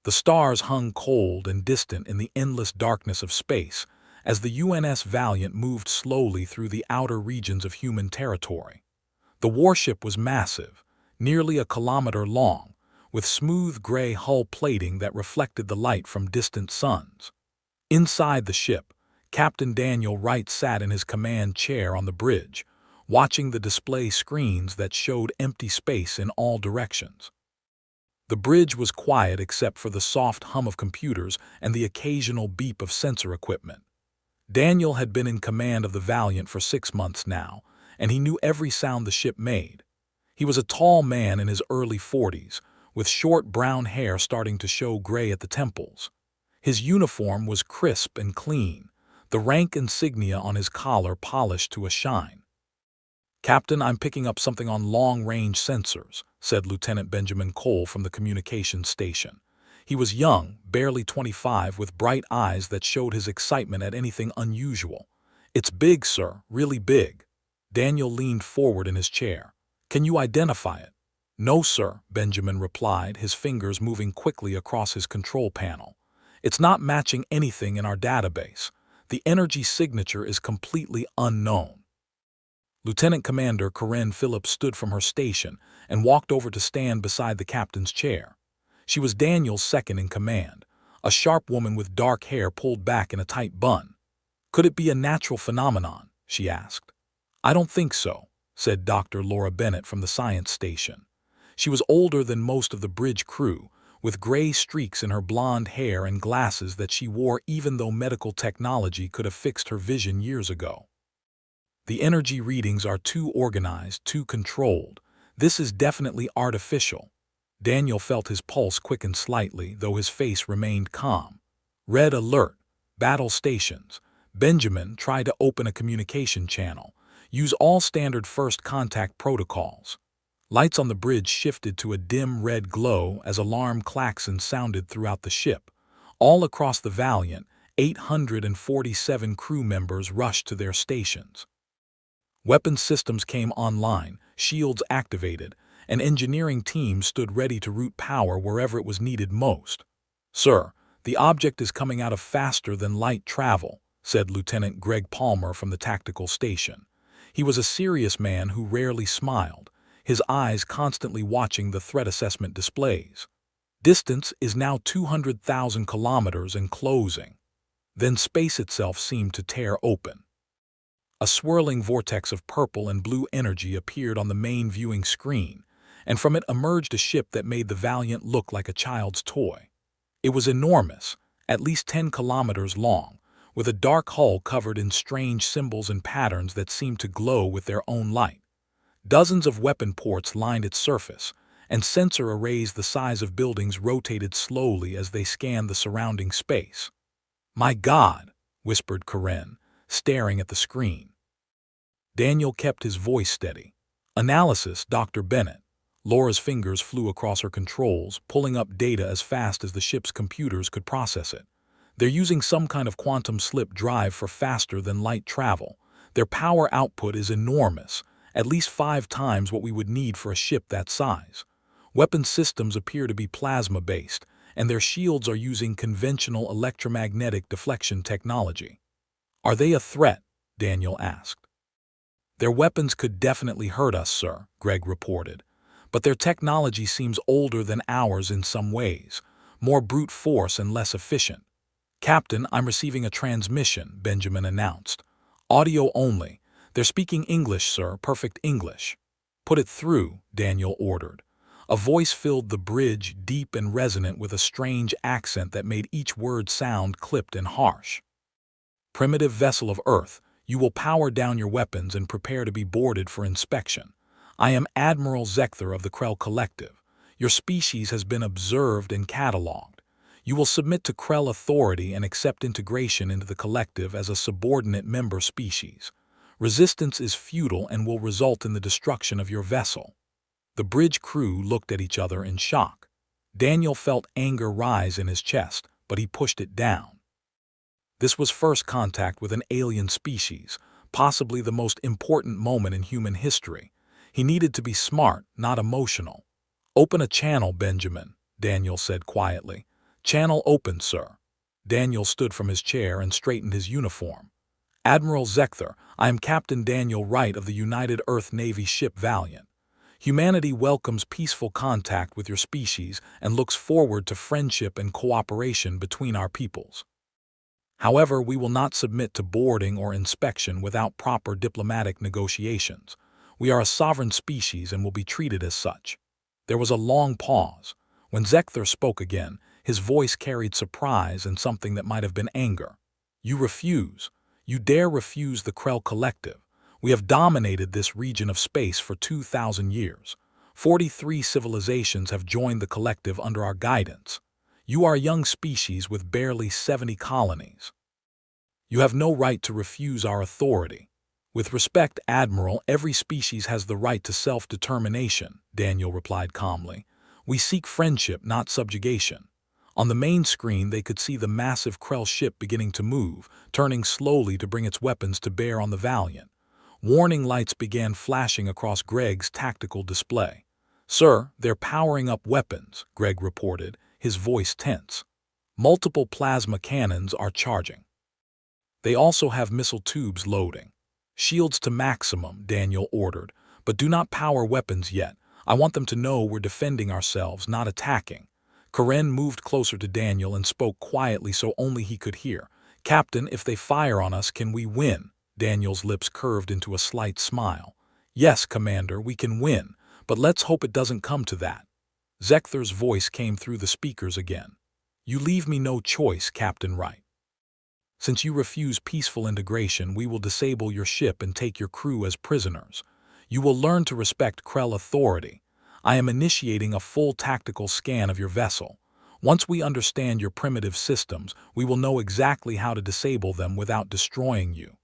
The stars hung cold and distant in the endless darkness of space as the UNS Valiant moved slowly through the outer regions of human territory. The warship was massive, nearly a kilometer long, with smooth gray hull plating that reflected the light from distant suns. Inside the ship, Captain Daniel Wright sat in his command chair on the bridge, watching the display screens that showed empty space in all directions. The bridge was quiet except for the soft hum of computers and the occasional beep of sensor equipment. Daniel had been in command of the Valiant for 6 months now, and he knew every sound the ship made. He was a tall man in his early 40s, with short brown hair starting to show gray at the temples. His uniform was crisp and clean, the rank insignia on his collar polished to a shine. "Captain, I'm picking up something on long-range sensors," said Lieutenant Benjamin Cole from the communications station. He was young, barely 25, with bright eyes that showed his excitement at anything unusual. "It's big, sir, really big." Daniel leaned forward in his chair. "Can you identify it?" "No, sir," Benjamin replied, his fingers moving quickly across his control panel. "It's not matching anything in our database. The energy signature is completely unknown." Lieutenant Commander Corinne Phillips stood from her station and walked over to stand beside the captain's chair. She was Daniel's second in command, a sharp woman with dark hair pulled back in a tight bun. "Could it be a natural phenomenon?" she asked. "I don't think so," said Dr. Laura Bennett from the science station. She was older than most of the bridge crew, with gray streaks in her blonde hair and glasses that she wore even though medical technology could have fixed her vision years ago. "The energy readings are too organized, too controlled. This is definitely artificial." Daniel felt his pulse quicken slightly, though his face remained calm. "Red alert. Battle stations. Benjamin, try to open a communication channel. Use all standard first contact protocols." Lights on the bridge shifted to a dim red glow as alarm klaxons sounded throughout the ship. All across the Valiant, 847 crew members rushed to their stations. Weapons systems came online, shields activated, and engineering teams stood ready to route power wherever it was needed most. "Sir, the object is coming out of faster-than-light travel," said Lieutenant Greg Palmer from the tactical station. He was a serious man who rarely smiled, his eyes constantly watching the threat assessment displays. "Distance is now 200,000 kilometers and closing." Then space itself seemed to tear open. A swirling vortex of purple and blue energy appeared on the main viewing screen, and from it emerged a ship that made the Valiant look like a child's toy. It was enormous, at least 10 kilometers long, with a dark hull covered in strange symbols and patterns that seemed to glow with their own light. Dozens of weapon ports lined its surface, and sensor arrays the size of buildings rotated slowly as they scanned the surrounding space. "My God," whispered Corinne, staring at the screen. Daniel kept his voice steady. "Analysis, Dr. Bennett." Laura's fingers flew across her controls, pulling up data as fast as the ship's computers could process it. "They're using some kind of quantum slip drive for faster-than-light travel. Their power output is enormous, at least 5 times what we would need for a ship that size. Weapon systems appear to be plasma-based, and their shields are using conventional electromagnetic deflection technology." "Are they a threat?" Daniel asked. "Their weapons could definitely hurt us, sir," Greg reported. "But their technology seems older than ours in some ways, more brute force and less efficient." "Captain, I'm receiving a transmission," Benjamin announced. "Audio only. They're speaking English, sir, perfect English." "Put it through," Daniel ordered. A voice filled the bridge, deep and resonant with a strange accent that made each word sound clipped and harsh. "Primitive vessel of Earth, you will power down your weapons and prepare to be boarded for inspection. I am Admiral Zekther of the Krell Collective. Your species has been observed and catalogued. You will submit to Krell authority and accept integration into the Collective as a subordinate member species. Resistance is futile and will result in the destruction of your vessel." The bridge crew looked at each other in shock. Daniel felt anger rise in his chest, but he pushed it down. This was first contact with an alien species, possibly the most important moment in human history. He needed to be smart, not emotional. "Open a channel, Benjamin," Daniel said quietly. Channel open, sir. Daniel stood from his chair and straightened his uniform. Admiral Zekther, I am Captain Daniel Wright of the United Earth Navy ship Valiant. Humanity welcomes peaceful contact with your species and looks forward to friendship and cooperation between our peoples. However, we will not submit to boarding or inspection without proper diplomatic negotiations. We are a sovereign species and will be treated as such. There was a long pause. When Zekther spoke again, his voice carried surprise and something that might have been anger. You refuse. You dare refuse the Krell Collective. We have dominated this region of space for 2,000 years. 43 civilizations have joined the collective under our guidance. You are a young species with barely 70 colonies. You have no right to refuse our authority. With respect, Admiral, every species has the right to self-determination, Daniel replied calmly. We seek friendship, not subjugation. On the main screen, they could see the massive Krell ship beginning to move, turning slowly to bring its weapons to bear on the Valiant. Warning lights began flashing across Greg's tactical display. Sir, they're powering up weapons, Greg reported, his voice tense. Multiple plasma cannons are charging. They also have missile tubes loading. Shields to maximum, Daniel ordered, but do not power weapons yet. I want them to know we're defending ourselves, not attacking. Karen moved closer to Daniel and spoke quietly so only he could hear. Captain, if they fire on us, can we win? Daniel's lips curved into a slight smile. Yes, Commander, we can win, but let's hope it doesn't come to that. Zekther's voice came through the speakers again. You leave me no choice, Captain Wright. Since you refuse peaceful integration, we will disable your ship and take your crew as prisoners. You will learn to respect Krell authority. I am initiating a full tactical scan of your vessel. Once we understand your primitive systems, we will know exactly how to disable them without destroying you.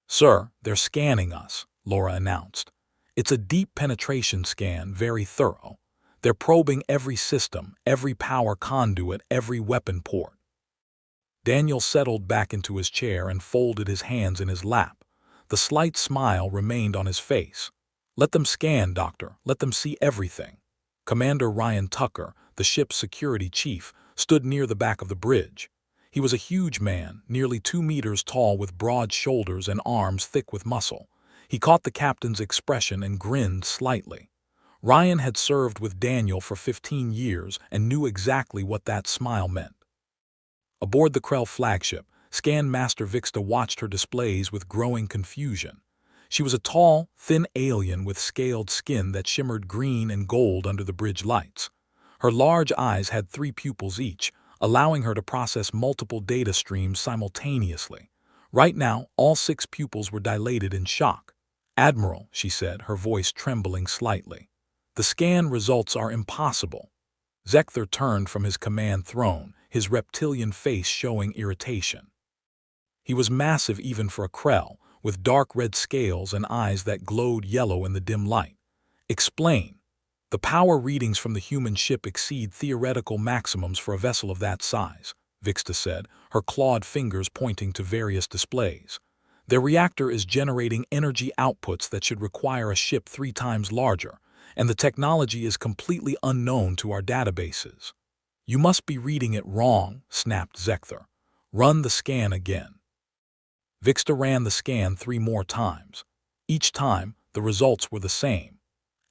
Sir, they're scanning us, Laura announced. It's a deep penetration scan, very thorough. They're probing every system, every power conduit, every weapon port. Daniel settled back into his chair and folded his hands in his lap. The slight smile remained on his face. Let them scan, Doctor. Let them see everything. Commander Ryan Tucker, the ship's security chief, stood near the back of the bridge. He was a huge man, nearly 2 meters tall with broad shoulders and arms thick with muscle. He caught the captain's expression and grinned slightly. Ryan had served with Daniel for 15 years and knew exactly what that smile meant. Aboard the Krell flagship, Scan Master Vixta watched her displays with growing confusion. She was a tall, thin alien with scaled skin that shimmered green and gold under the bridge lights. Her large eyes had 3 pupils each, allowing her to process multiple data streams simultaneously. Right now, all 6 pupils were dilated in shock. Admiral, she said, her voice trembling slightly. The scan results are impossible. Zekther turned from his command throne, his reptilian face showing irritation. He was massive even for a Krell, with dark red scales and eyes that glowed yellow in the dim light. Explain. The power readings from the human ship exceed theoretical maximums for a vessel of that size, Vixta said, her clawed fingers pointing to various displays. Their reactor is generating energy outputs that should require a ship 3 times larger, and the technology is completely unknown to our databases. You must be reading it wrong, snapped Zekther. Run the scan again. Vixta ran the scan 3 more times. Each time, the results were the same.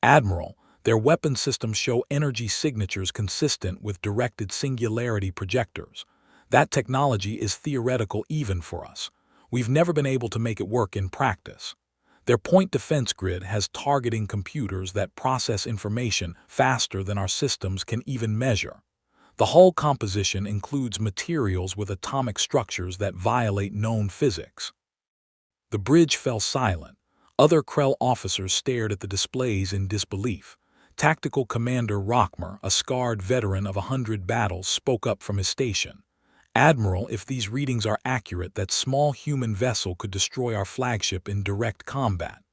Admiral, their weapon systems show energy signatures consistent with directed singularity projectors. That technology is theoretical even for us. We've never been able to make it work in practice. Their point defense grid has targeting computers that process information faster than our systems can even measure. The hull composition includes materials with atomic structures that violate known physics. The bridge fell silent. Other Krell officers stared at the displays in disbelief. Tactical Commander Rockmer, a scarred veteran of 100 battles, spoke up from his station. Admiral, if these readings are accurate, that small human vessel could destroy our flagship in direct combat.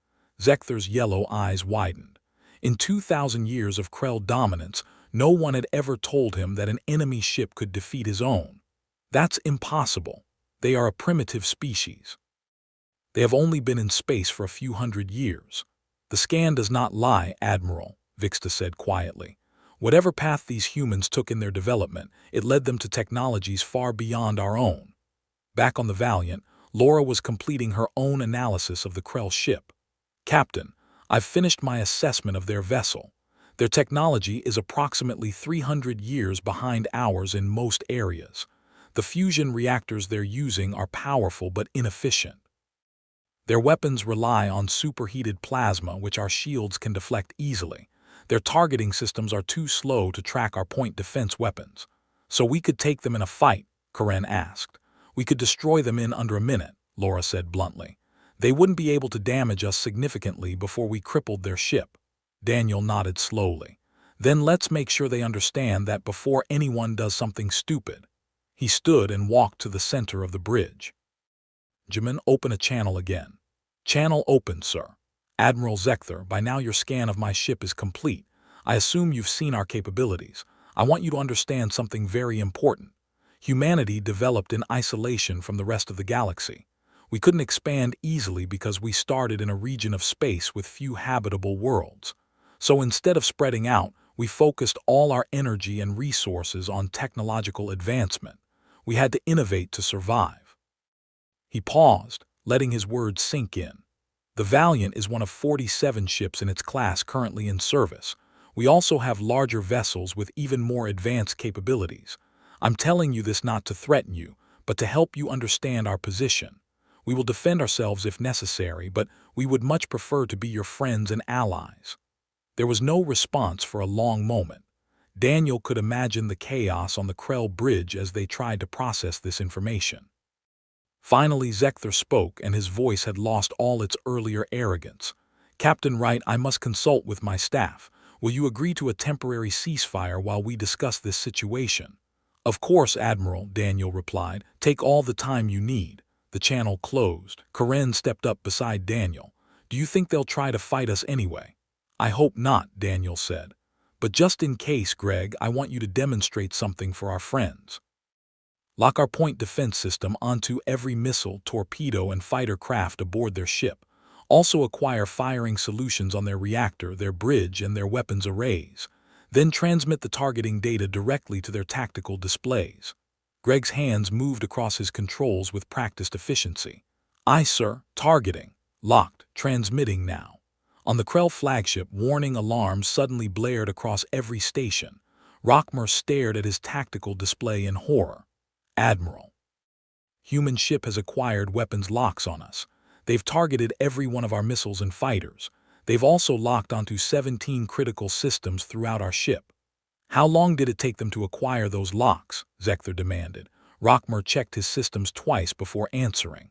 Zekther's yellow eyes widened. In 2,000 years of Krell dominance, no one had ever told him that an enemy ship could defeat his own. That's impossible. They are a primitive species. They have only been in space for a few hundred years. The scan does not lie, Admiral, Vixta said quietly. Whatever path these humans took in their development, it led them to technologies far beyond our own. Back on the Valiant, Laura was completing her own analysis of the Krell ship. "Captain, I've finished my assessment of their vessel. Their technology is approximately 300 years behind ours in most areas. The fusion reactors they're using are powerful but inefficient. Their weapons rely on superheated plasma, which our shields can deflect easily. Their targeting systems are too slow to track our point defense weapons. So we could take them in a fight," Karen asked. "We could destroy them in under a minute," Laura said bluntly. "They wouldn't be able to damage us significantly before we crippled their ship." Daniel nodded slowly. "Then let's make sure they understand that before anyone does something stupid." He stood and walked to the center of the bridge. "Benjamin, open a channel again." "Channel open, sir." "Admiral Zekther, by now your scan of my ship is complete. I assume you've seen our capabilities. I want you to understand something very important. Humanity developed in isolation from the rest of the galaxy. We couldn't expand easily because we started in a region of space with few habitable worlds. So instead of spreading out, we focused all our energy and resources on technological advancement. We had to innovate to survive." He paused, letting his words sink in. "The Valiant is one of 47 ships in its class currently in service. We also have larger vessels with even more advanced capabilities. I'm telling you this not to threaten you, but to help you understand our position. We will defend ourselves if necessary, but we would much prefer to be your friends and allies." There was no response for a long moment. Daniel could imagine the chaos on the Krell bridge as they tried to process this information. Finally, Zekther spoke, and his voice had lost all its earlier arrogance. "Captain Wright, I must consult with my staff. Will you agree to a temporary ceasefire while we discuss this situation?" "Of course, Admiral," Daniel replied. "Take all the time you need." The channel closed. Karen stepped up beside Daniel. "Do you think they'll try to fight us anyway?" "I hope not," Daniel said. "But just in case, Greg, I want you to demonstrate something for our friends. Lock our point defense system onto every missile, torpedo, and fighter craft aboard their ship. Also acquire firing solutions on their reactor, their bridge, and their weapons arrays. Then transmit the targeting data directly to their tactical displays." Greg's hands moved across his controls with practiced efficiency. "Aye, sir. Targeting. Locked. Transmitting now." On the Krell flagship, warning alarms suddenly blared across every station. Rockmer stared at his tactical display in horror. "Admiral, human ship has acquired weapons locks on us. They've targeted every one of our missiles and fighters. They've also locked onto 17 critical systems throughout our ship." "How long did it take them to acquire those locks?" Zekther demanded. Rockmer checked his systems twice before answering.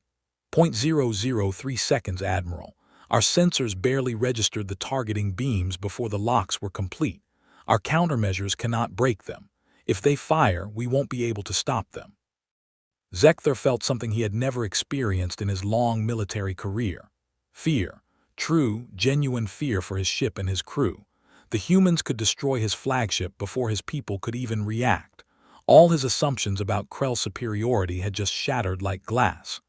"0.003 seconds, Admiral. Our sensors barely registered the targeting beams before the locks were complete. Our countermeasures cannot break them. If they fire, we won't be able to stop them." Zekther felt something he had never experienced in his long military career. Fear. True, genuine fear for his ship and his crew. The humans could destroy his flagship before his people could even react. All his assumptions about Krell superiority had just shattered like glass.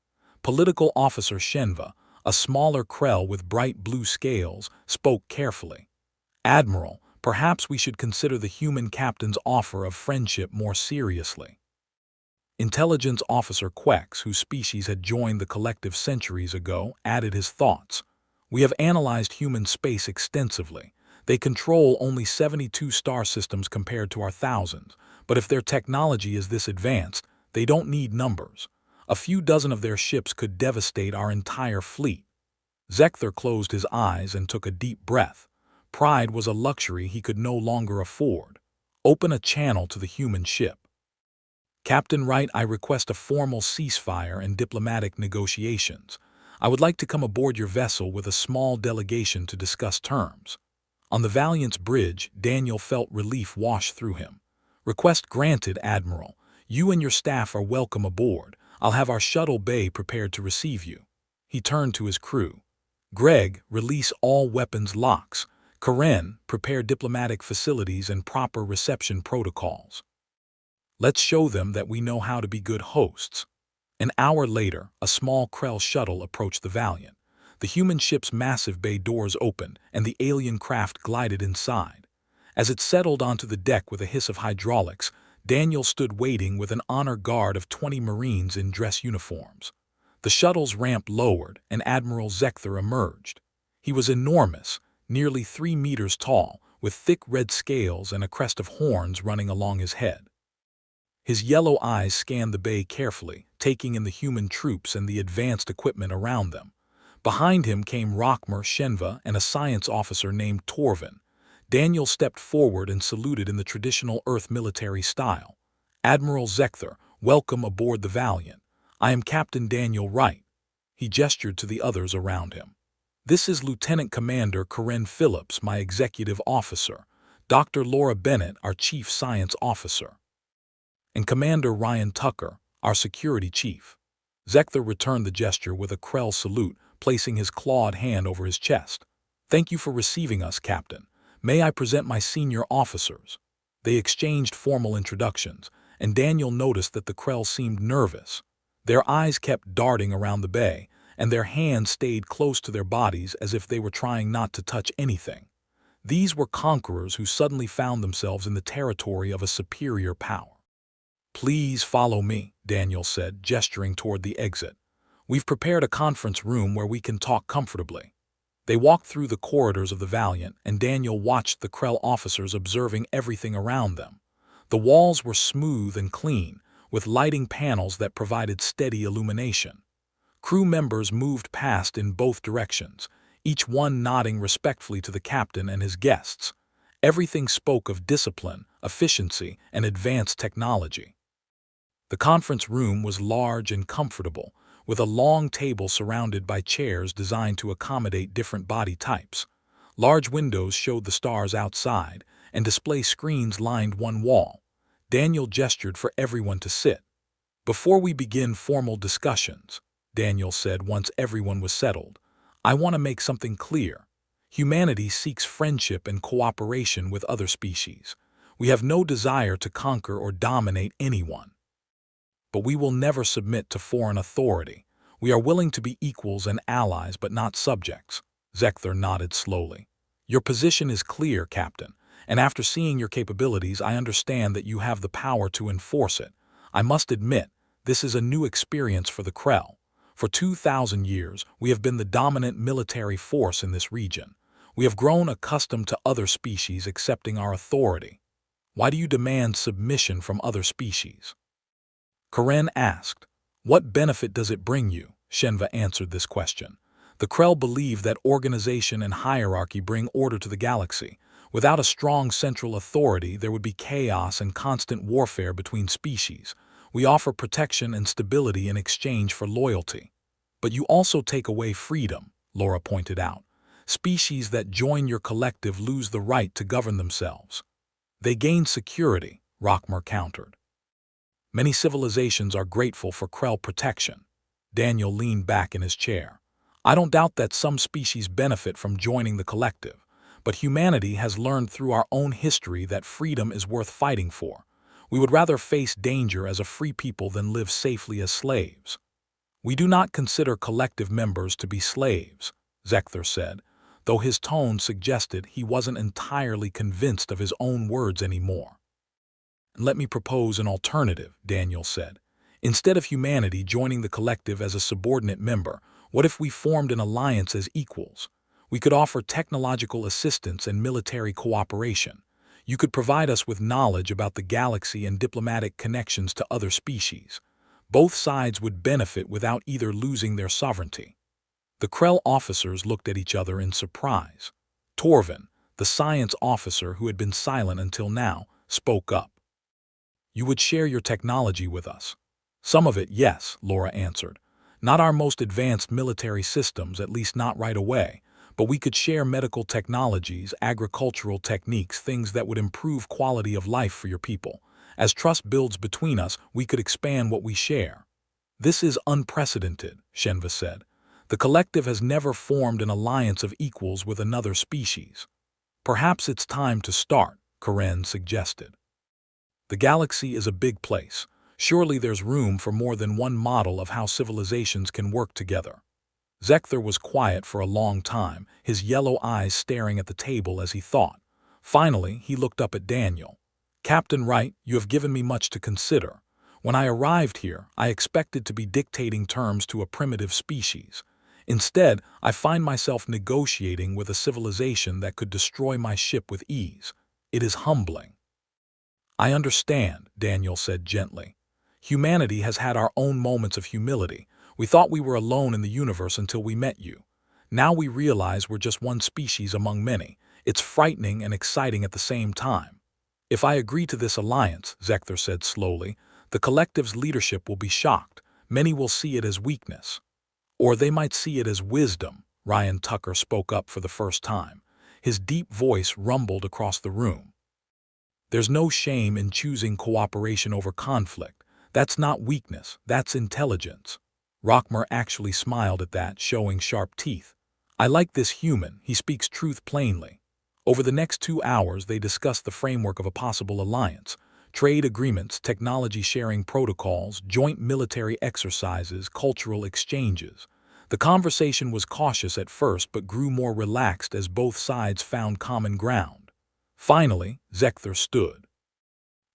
Political Officer Shenva, a smaller Krell with bright blue scales, spoke carefully. "Admiral, perhaps we should consider the human captain's offer of friendship more seriously." Intelligence Officer Quex, whose species had joined the collective centuries ago, added his thoughts. "We have analyzed human space extensively. They control only 72 star systems compared to our thousands, but if their technology is this advanced, they don't need numbers. A few dozen of their ships could devastate our entire fleet." Zekther closed his eyes and took a deep breath. Pride was a luxury he could no longer afford. "Open a channel to the human ship." "Captain Wright, I request a formal ceasefire and diplomatic negotiations. I would like to come aboard your vessel with a small delegation to discuss terms." On the Valiant's bridge, Daniel felt relief wash through him. "Request granted, Admiral. You and your staff are welcome aboard. I'll have our shuttle bay prepared to receive you." He turned to his crew. "Greg, release all weapons locks. Karen, prepare diplomatic facilities and proper reception protocols. Let's show them that we know how to be good hosts." An hour later, a small Krell shuttle approached the Valiant. The human ship's massive bay doors opened, and the alien craft glided inside. As it settled onto the deck with a hiss of hydraulics, Daniel stood waiting with an honor guard of 20 Marines in dress uniforms. The shuttle's ramp lowered, and Admiral Zekther emerged. He was enormous, nearly 3 meters tall, with thick red scales and a crest of horns running along his head. His yellow eyes scanned the bay carefully, taking in the human troops and the advanced equipment around them. Behind him came Rockmer Shenva and a science officer named Torvin. Daniel stepped forward and saluted in the traditional Earth military style. "Admiral Zekther, welcome aboard the Valiant. I am Captain Daniel Wright." He gestured to the others around him. "This is Lieutenant Commander Corinne Phillips, my executive officer, Dr. Laura Bennett, our chief science officer, and Commander Ryan Tucker, our security chief." Zekther returned the gesture with a Krell salute, placing his clawed hand over his chest. "Thank you for receiving us, Captain. May I present my senior officers?" They exchanged formal introductions, and Daniel noticed that the Krell seemed nervous. Their eyes kept darting around the bay, and their hands stayed close to their bodies as if they were trying not to touch anything. These were conquerors who suddenly found themselves in the territory of a superior power. "Please follow me," Daniel said, gesturing toward the exit. "We've prepared a conference room where we can talk comfortably." They walked through the corridors of the Valiant, and Daniel watched the Krell officers observing everything around them. The walls were smooth and clean, with lighting panels that provided steady illumination. Crew members moved past in both directions, each one nodding respectfully to the captain and his guests. Everything spoke of discipline, efficiency, and advanced technology. The conference room was large and comfortable, with a long table surrounded by chairs designed to accommodate different body types. Large windows showed the stars outside, and display screens lined one wall. Daniel gestured for everyone to sit. "Before we begin formal discussions," Daniel said once everyone was settled, "I want to make something clear. Humanity seeks friendship and cooperation with other species. We have no desire to conquer or dominate anyone. But we will never submit to foreign authority. We are willing to be equals and allies, but not subjects." Zekther nodded slowly. "Your position is clear, Captain, and after seeing your capabilities, I understand that you have the power to enforce it. I must admit, this is a new experience for the Krell. For 2,000 years, we have been the dominant military force in this region. We have grown accustomed to other species accepting our authority. Why do you demand submission from other species?" Corinne asked. "What benefit does it bring you?" Shenva answered this question. "The Krell believe that organization and hierarchy bring order to the galaxy. Without a strong central authority, there would be chaos and constant warfare between species. We offer protection and stability in exchange for loyalty." "But you also take away freedom," Laura pointed out. "Species that join your collective lose the right to govern themselves." "They gain security," Rockmer countered. "Many civilizations are grateful for Krell protection." Daniel leaned back in his chair. "I don't doubt that some species benefit from joining the collective, but humanity has learned through our own history that freedom is worth fighting for. We would rather face danger as a free people than live safely as slaves." "We do not consider collective members to be slaves," Zekther said, though his tone suggested he wasn't entirely convinced of his own words anymore. "Let me propose an alternative," Daniel said. "Instead of humanity joining the collective as a subordinate member, what if we formed an alliance as equals? We could offer technological assistance and military cooperation. You could provide us with knowledge about the galaxy and diplomatic connections to other species. Both sides would benefit without either losing their sovereignty." The Krell officers looked at each other in surprise. Torvin, the science officer who had been silent until now, spoke up. "You would share your technology with us?" "Some of it, yes," Laura answered. "Not our most advanced military systems, at least not right away, but we could share medical technologies, agricultural techniques, things that would improve quality of life for your people. As trust builds between us, we could expand what we share." "This is unprecedented," Shenva said. "The collective has never formed an alliance of equals with another species." "Perhaps it's time to start," Corinne suggested. "The galaxy is a big place. Surely there's room for more than one model of how civilizations can work together." Zekther was quiet for a long time, his yellow eyes staring at the table as he thought. Finally, he looked up at Daniel. "Captain Wright, you have given me much to consider. When I arrived here, I expected to be dictating terms to a primitive species. Instead, I find myself negotiating with a civilization that could destroy my ship with ease. It is humbling." "I understand," Daniel said gently. "Humanity has had our own moments of humility. We thought we were alone in the universe until we met you. Now we realize we're just one species among many. It's frightening and exciting at the same time. If I agree to this alliance," Zector said slowly, "the collective's leadership will be shocked. Many will see it as weakness. Or they might see it as wisdom." Ryan Tucker spoke up for the first time. His deep voice rumbled across the room. "There's no shame in choosing cooperation over conflict. That's not weakness, that's intelligence." Rockmer actually smiled at that, showing sharp teeth. "I like this human, he speaks truth plainly." Over the next 2 hours, they discussed the framework of a possible alliance: trade agreements, technology sharing protocols, joint military exercises, cultural exchanges. The conversation was cautious at first but grew more relaxed as both sides found common ground. Finally, Zector stood.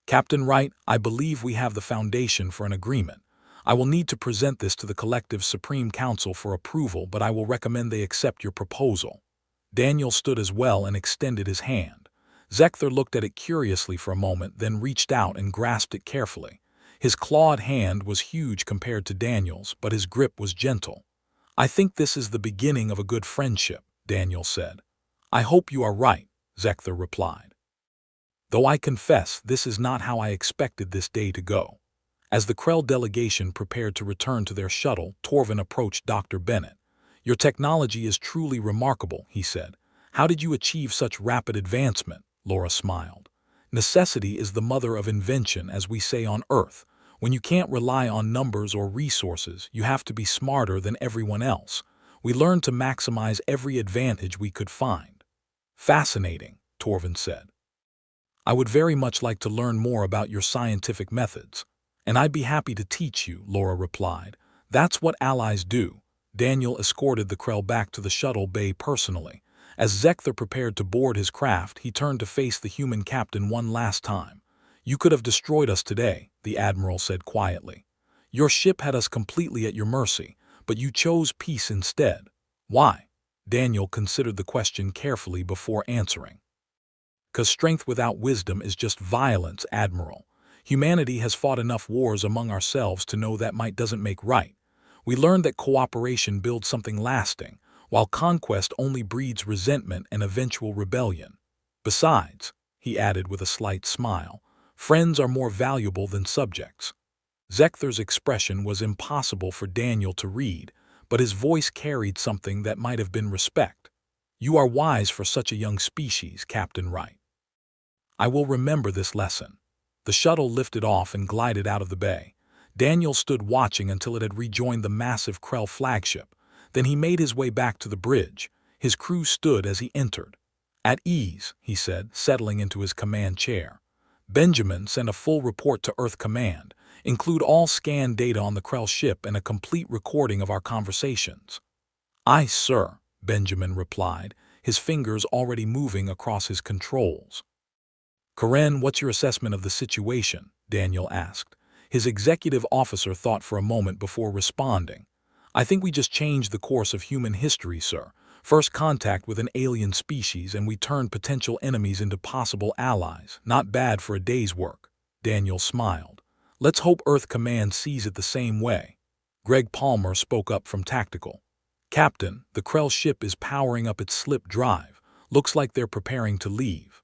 "Captain Wright, I believe we have the foundation for an agreement. I will need to present this to the collective's Supreme Council for approval, but I will recommend they accept your proposal." Daniel stood as well and extended his hand. Zector looked at it curiously for a moment, then reached out and grasped it carefully. His clawed hand was huge compared to Daniel's, but his grip was gentle. "I think this is the beginning of a good friendship," Daniel said. "I hope you are right," Zector replied. "Though I confess this is not how I expected this day to go." As the Krell delegation prepared to return to their shuttle, Torvin approached Dr. Bennett. "Your technology is truly remarkable," he said. "How did you achieve such rapid advancement?" Laura smiled. "Necessity is the mother of invention, as we say on Earth. When you can't rely on numbers or resources, you have to be smarter than everyone else. We learned to maximize every advantage we could find." "Fascinating," Torvin said. "I would very much like to learn more about your scientific methods." "And I'd be happy to teach you," Laura replied. "That's what allies do." Daniel escorted the Krell back to the shuttle bay personally. As Zector prepared to board his craft, he turned to face the human captain one last time. "You could have destroyed us today," the Admiral said quietly. "Your ship had us completely at your mercy, but you chose peace instead. Why?" Daniel considered the question carefully before answering. "'Cause strength without wisdom is just violence, Admiral. Humanity has fought enough wars among ourselves to know that might doesn't make right. We learned that cooperation builds something lasting, while conquest only breeds resentment and eventual rebellion. Besides," he added with a slight smile, "friends are more valuable than subjects." Zector's expression was impossible for Daniel to read, but his voice carried something that might have been respect. "You are wise for such a young species, Captain Wright." "I will remember this lesson." The shuttle lifted off and glided out of the bay. Daniel stood watching until it had rejoined the massive Krell flagship. Then he made his way back to the bridge. His crew stood as he entered. "At ease," he said, settling into his command chair. "Benjamin, send a full report to Earth Command. Include all scanned data on the Krell ship and a complete recording of our conversations." "Aye, sir," Benjamin replied, his fingers already moving across his controls. "Karen, what's your assessment of the situation?" Daniel asked. His executive officer thought for a moment before responding. "I think we just changed the course of human history, sir. First contact with an alien species and we turned potential enemies into possible allies. Not bad for a day's work." Daniel smiled. "Let's hope Earth Command sees it the same way." Greg Palmer spoke up from Tactical. "Captain, the Krell ship is powering up its slip drive. Looks like they're preparing to leave."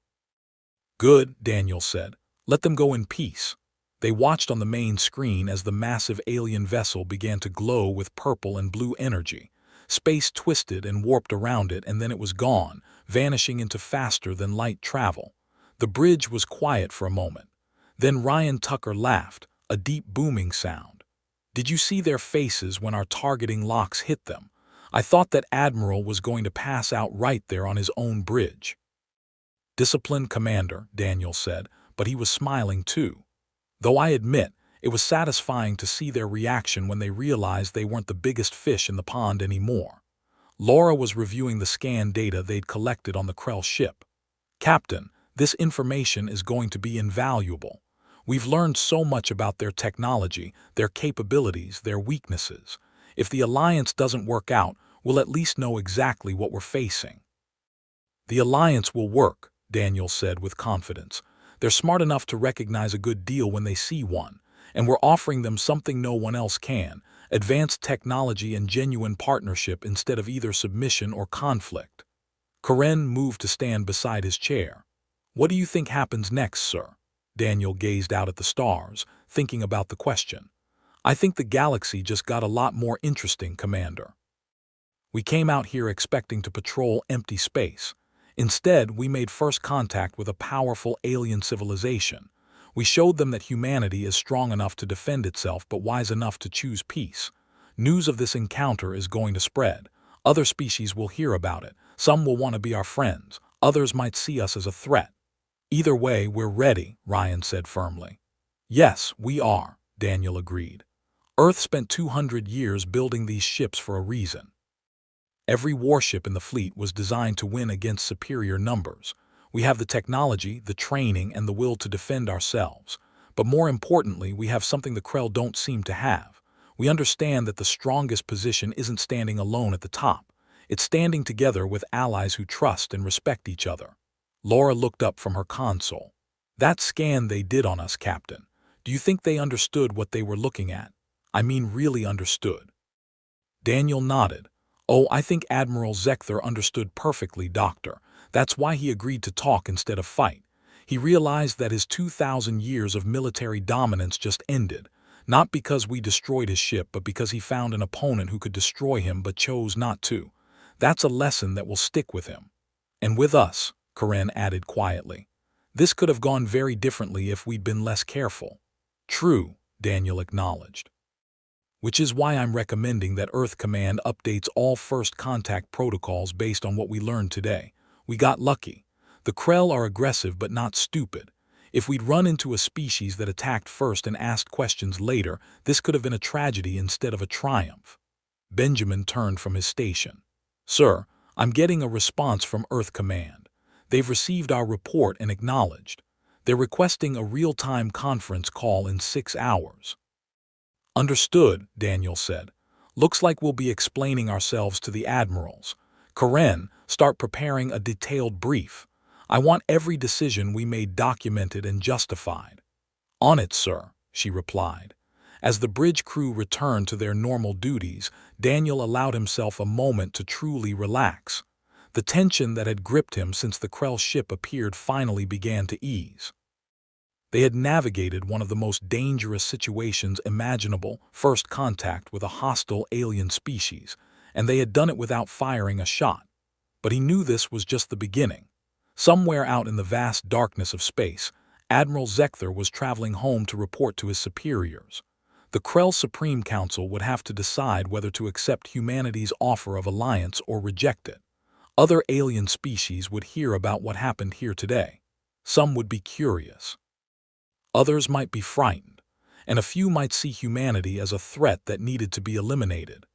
"Good," Daniel said. "Let them go in peace." They watched on the main screen as the massive alien vessel began to glow with purple and blue energy. Space twisted and warped around it, and then it was gone, vanishing into faster-than-light travel. The bridge was quiet for a moment. Then Ryan Tucker laughed, a deep booming sound. "Did you see their faces when our targeting locks hit them? I thought that Admiral was going to pass out right there on his own bridge." "Disciplined commander," Daniel said, but he was smiling too. "Though I admit, it was satisfying to see their reaction when they realized they weren't the biggest fish in the pond anymore." Laura was reviewing the scanned data they'd collected on the Krell ship. "Captain, This information is going to be invaluable. We've learned so much about their technology, their capabilities, their weaknesses. If the alliance doesn't work out, we'll at least know exactly what we're facing. The alliance will work, Daniel said with confidence. They're smart enough to recognize a good deal when they see one, and we're offering them something no one else can: advanced technology and genuine partnership instead of either submission or conflict. Karen moved to stand beside his chair. What do you think happens next, sir? Daniel gazed out at the stars, thinking about the question. I think the galaxy just got a lot more interesting, Commander. We came out here expecting to patrol empty space. Instead, we made first contact with a powerful alien civilization. We showed them that humanity is strong enough to defend itself but wise enough to choose peace. News of this encounter is going to spread. Other species will hear about it. Some will want to be our friends. Others might see us as a threat. Either way, we're ready, Ryan said firmly. Yes, we are, Daniel agreed. Earth spent 200 years building these ships for a reason. Every warship in the fleet was designed to win against superior numbers. We have the technology, the training, and the will to defend ourselves. But more importantly, we have something the Krell don't seem to have. We understand that the strongest position isn't standing alone at the top. It's standing together with allies who trust and respect each other. Laura looked up from her console. That scan they did on us, Captain. Do you think they understood what they were looking at? I mean, really understood. Daniel nodded. Oh, I think Admiral Zekther understood perfectly, Doctor. That's why he agreed to talk instead of fight. He realized that his 2,000 years of military dominance just ended, not because we destroyed his ship, but because he found an opponent who could destroy him but chose not to. That's a lesson that will stick with him. And with us, Karen added quietly. This could have gone very differently if we'd been less careful. True, Daniel acknowledged. Which is why I'm recommending that Earth Command updates all first contact protocols based on what we learned today. We got lucky. The Krell are aggressive but not stupid. If we'd run into a species that attacked first and asked questions later, this could have been a tragedy instead of a triumph. Benjamin turned from his station. Sir, I'm getting a response from Earth Command. They've received our report and acknowledged. They're requesting a real-time conference call in 6 hours. Understood, Daniel said. Looks like we'll be explaining ourselves to the admirals. Karen, start preparing a detailed brief. I want every decision we made documented and justified. On it, sir, she replied. As the bridge crew returned to their normal duties, Daniel allowed himself a moment to truly relax. The tension that had gripped him since the Krell ship appeared finally began to ease. They had navigated one of the most dangerous situations imaginable, first contact with a hostile alien species, and they had done it without firing a shot. But he knew this was just the beginning. Somewhere out in the vast darkness of space, Admiral Zekther was traveling home to report to his superiors. The Krell Supreme Council would have to decide whether to accept humanity's offer of alliance or reject it. Other alien species would hear about what happened here today. Some would be curious. Others might be frightened, and a few might see humanity as a threat that needed to be eliminated.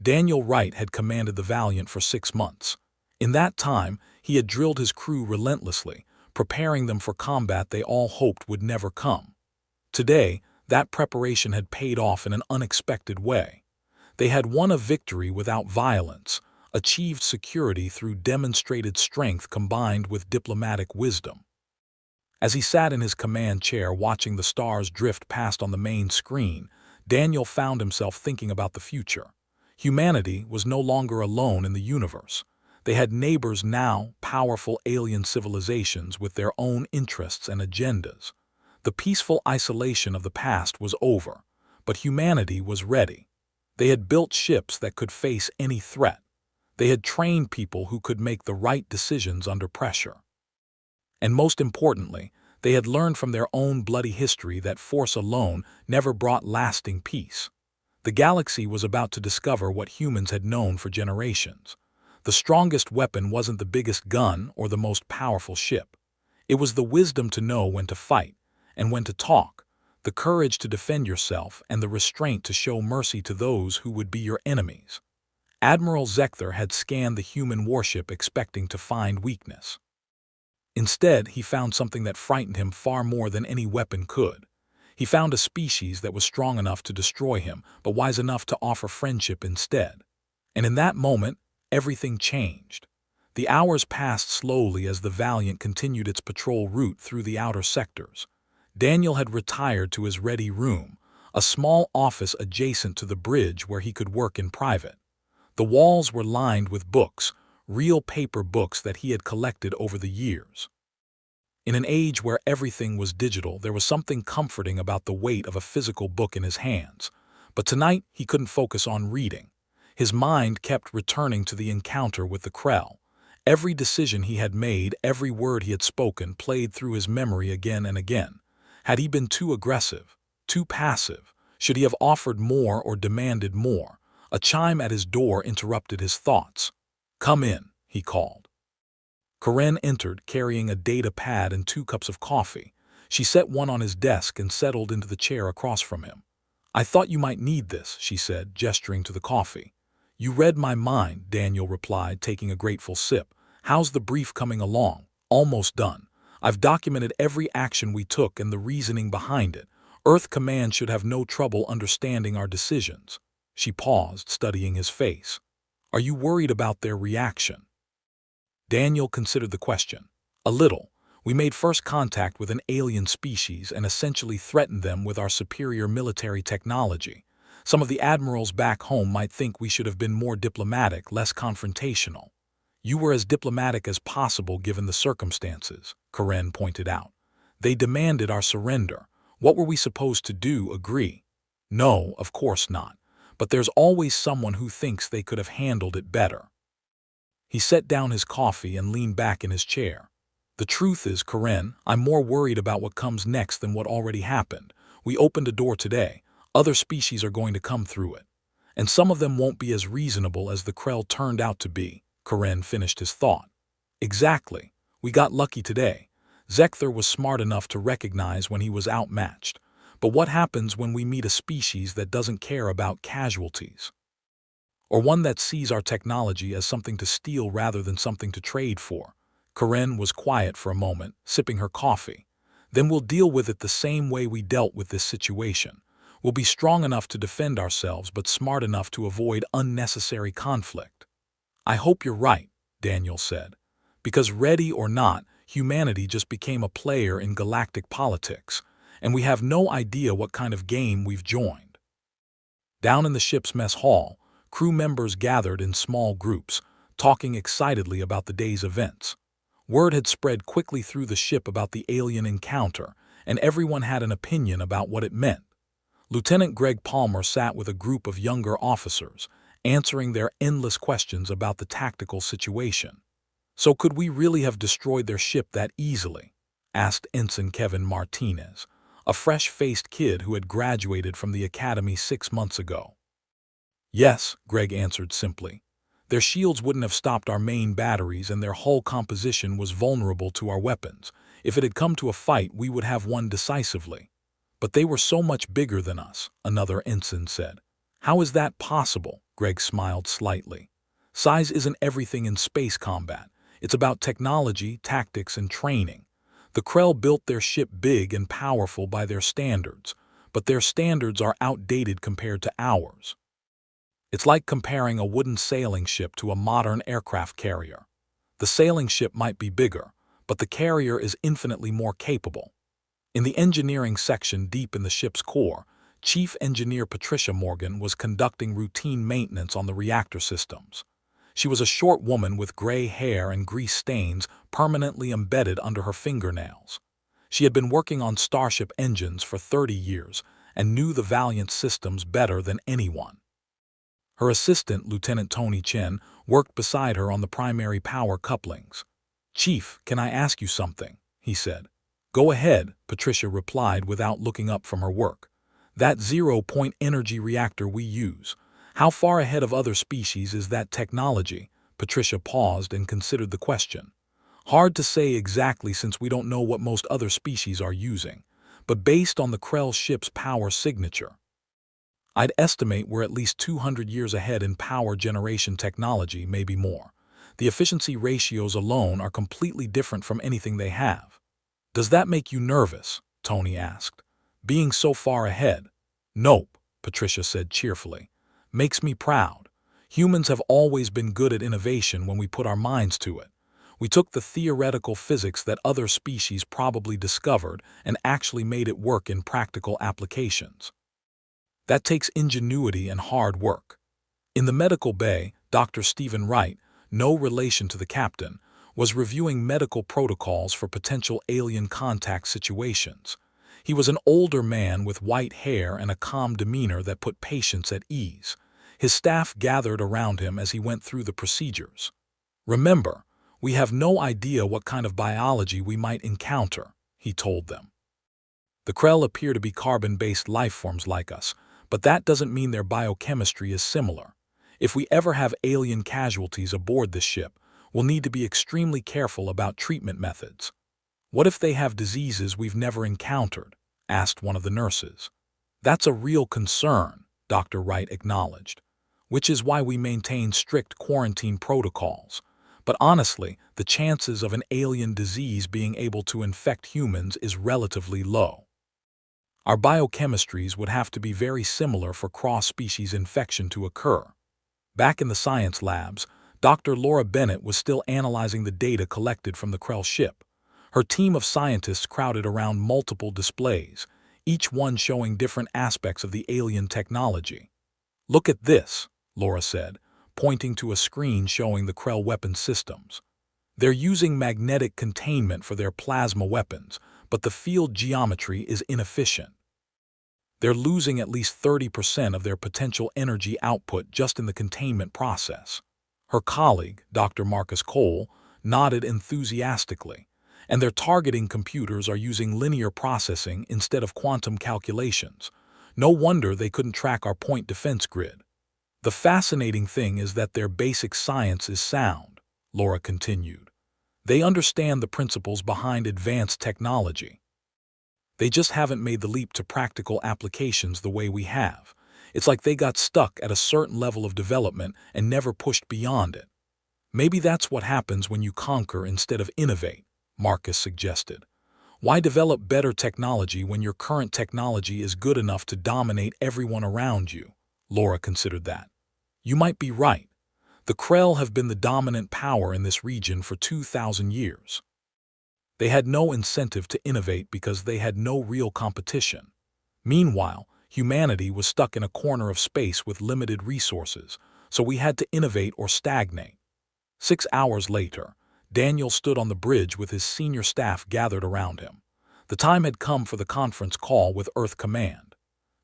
Daniel Wright had commanded the Valiant for 6 months. In that time, he had drilled his crew relentlessly, preparing them for combat they all hoped would never come. Today, that preparation had paid off in an unexpected way. They had won a victory without violence, achieved security through demonstrated strength combined with diplomatic wisdom. As he sat in his command chair watching the stars drift past on the main screen, Daniel found himself thinking about the future. Humanity was no longer alone in the universe. They had neighbors now, powerful alien civilizations with their own interests and agendas. The peaceful isolation of the past was over, but humanity was ready. They had built ships that could face any threat. They had trained people who could make the right decisions under pressure. And most importantly, they had learned from their own bloody history that force alone never brought lasting peace. The galaxy was about to discover what humans had known for generations. The strongest weapon wasn't the biggest gun or the most powerful ship. It was the wisdom to know when to fight and when to talk, the courage to defend yourself, and the restraint to show mercy to those who would be your enemies. Admiral Zekther had scanned the human warship expecting to find weakness. Instead, he found something that frightened him far more than any weapon could. He found a species that was strong enough to destroy him, but wise enough to offer friendship instead. And in that moment, everything changed. The hours passed slowly as the Valiant continued its patrol route through the outer sectors. Daniel had retired to his ready room, a small office adjacent to the bridge where he could work in private. The walls were lined with books, real paper books that he had collected over the years. In an age where everything was digital, there was something comforting about the weight of a physical book in his hands. But tonight, he couldn't focus on reading. His mind kept returning to the encounter with the Krell. Every decision he had made, every word he had spoken, played through his memory again and again. Had he been too aggressive, too passive? Should he have offered more or demanded more? A chime at his door interrupted his thoughts. "Come in," he called. Karen entered, carrying a data pad and 2 cups of coffee. She set one on his desk and settled into the chair across from him. "I thought you might need this," she said, gesturing to the coffee. "You read my mind," Daniel replied, taking a grateful sip. "How's the brief coming along?" "Almost done. I've documented every action we took and the reasoning behind it. Earth Command should have no trouble understanding our decisions." She paused, studying his face. "Are you worried about their reaction?" Daniel considered the question. "A little. We made first contact with an alien species and essentially threatened them with our superior military technology. Some of the admirals back home might think we should have been more diplomatic, less confrontational." "You were as diplomatic as possible given the circumstances," Karen pointed out. "They demanded our surrender. What were we supposed to do, agree?" "No, of course not. But there's always someone who thinks they could have handled it better." He set down his coffee and leaned back in his chair. "The truth is, Karen, I'm more worried about what comes next than what already happened. We opened a door today. Other species are going to come through it. And some of them won't be as reasonable as the Krell turned out to be," Karen finished his thought. "Exactly. We got lucky today. Zekther was smart enough to recognize when he was outmatched. But what happens when we meet a species that doesn't care about casualties? Or one that sees our technology as something to steal rather than something to trade for?" Karen was quiet for a moment, sipping her coffee. "Then we'll deal with it the same way we dealt with this situation. We'll be strong enough to defend ourselves but smart enough to avoid unnecessary conflict." "I hope you're right," Daniel said. "Because ready or not, humanity just became a player in galactic politics, and we have no idea what kind of game we've joined." Down in the ship's mess hall, crew members gathered in small groups, talking excitedly about the day's events. Word had spread quickly through the ship about the alien encounter, and everyone had an opinion about what it meant. Lieutenant Greg Palmer sat with a group of younger officers, answering their endless questions about the tactical situation. "So could we really have destroyed their ship that easily?" asked Ensign Kevin Martinez, a fresh-faced kid who had graduated from the academy 6 months ago. "Yes," Greg answered simply. "Their shields wouldn't have stopped our main batteries and their hull composition was vulnerable to our weapons. If it had come to a fight, we would have won decisively." "But they were so much bigger than us," another ensign said. "How is that possible?" Greg smiled slightly. "Size isn't everything in space combat. It's about technology, tactics, and training. The Krell built their ship big and powerful by their standards, but their standards are outdated compared to ours. It's like comparing a wooden sailing ship to a modern aircraft carrier. The sailing ship might be bigger, but the carrier is infinitely more capable." In the engineering section deep in the ship's core, Chief Engineer Patricia Morgan was conducting routine maintenance on the reactor systems. She was a short woman with gray hair and grease stains permanently embedded under her fingernails. She had been working on Starship engines for 30 years and knew the Valiant systems better than anyone. Her assistant, Lieutenant Tony Chen, worked beside her on the primary power couplings. "Chief, can I ask you something?" he said. "Go ahead," Patricia replied without looking up from her work. "That zero-point energy reactor we use, how far ahead of other species is that technology?" Patricia paused and considered the question. "Hard to say exactly since we don't know what most other species are using, but based on the Krell ship's power signature, I'd estimate we're at least 200 years ahead in power generation technology, maybe more. The efficiency ratios alone are completely different from anything they have. Does that make you nervous? Tony asked. Being so far ahead? Nope, Patricia said cheerfully. Makes me proud. Humans have always been good at innovation when we put our minds to it. We took the theoretical physics that other species probably discovered and actually made it work in practical applications. That takes ingenuity and hard work. In the medical bay, Dr. Stephen Wright, no relation to the captain, was reviewing medical protocols for potential alien contact situations. He was an older man with white hair and a calm demeanor that put patients at ease. His staff gathered around him as he went through the procedures. Remember, we have no idea what kind of biology we might encounter, he told them. The Krell appear to be carbon-based lifeforms like us, but that doesn't mean their biochemistry is similar. If we ever have alien casualties aboard this ship, we'll need to be extremely careful about treatment methods. What if they have diseases we've never encountered? Asked one of the nurses. That's a real concern, Dr. Wright acknowledged, which is why we maintain strict quarantine protocols. But honestly, the chances of an alien disease being able to infect humans is relatively low. Our biochemistries would have to be very similar for cross-species infection to occur. Back in the science labs, Dr. Laura Bennett was still analyzing the data collected from the Krell ship. Her team of scientists crowded around multiple displays, each one showing different aspects of the alien technology. Look at this, Laura said, pointing to a screen showing the Krell weapon systems. They're using magnetic containment for their plasma weapons, but the field geometry is inefficient. They're losing at least 30% of their potential energy output just in the containment process. Her colleague, Dr. Marcus Cole, nodded enthusiastically, and their targeting computers are using linear processing instead of quantum calculations. No wonder they couldn't track our point defense grid. The fascinating thing is that their basic science is sound, Laura continued. They understand the principles behind advanced technology. They just haven't made the leap to practical applications the way we have. It's like they got stuck at a certain level of development and never pushed beyond it. Maybe that's what happens when you conquer instead of innovate, Marcus suggested. Why develop better technology when your current technology is good enough to dominate everyone around you? Laura considered that. You might be right. The Krell have been the dominant power in this region for 2,000 years. They had no incentive to innovate because they had no real competition. Meanwhile, humanity was stuck in a corner of space with limited resources, so we had to innovate or stagnate. 6 hours later, Daniel stood on the bridge with his senior staff gathered around him. The time had come for the conference call with Earth Command.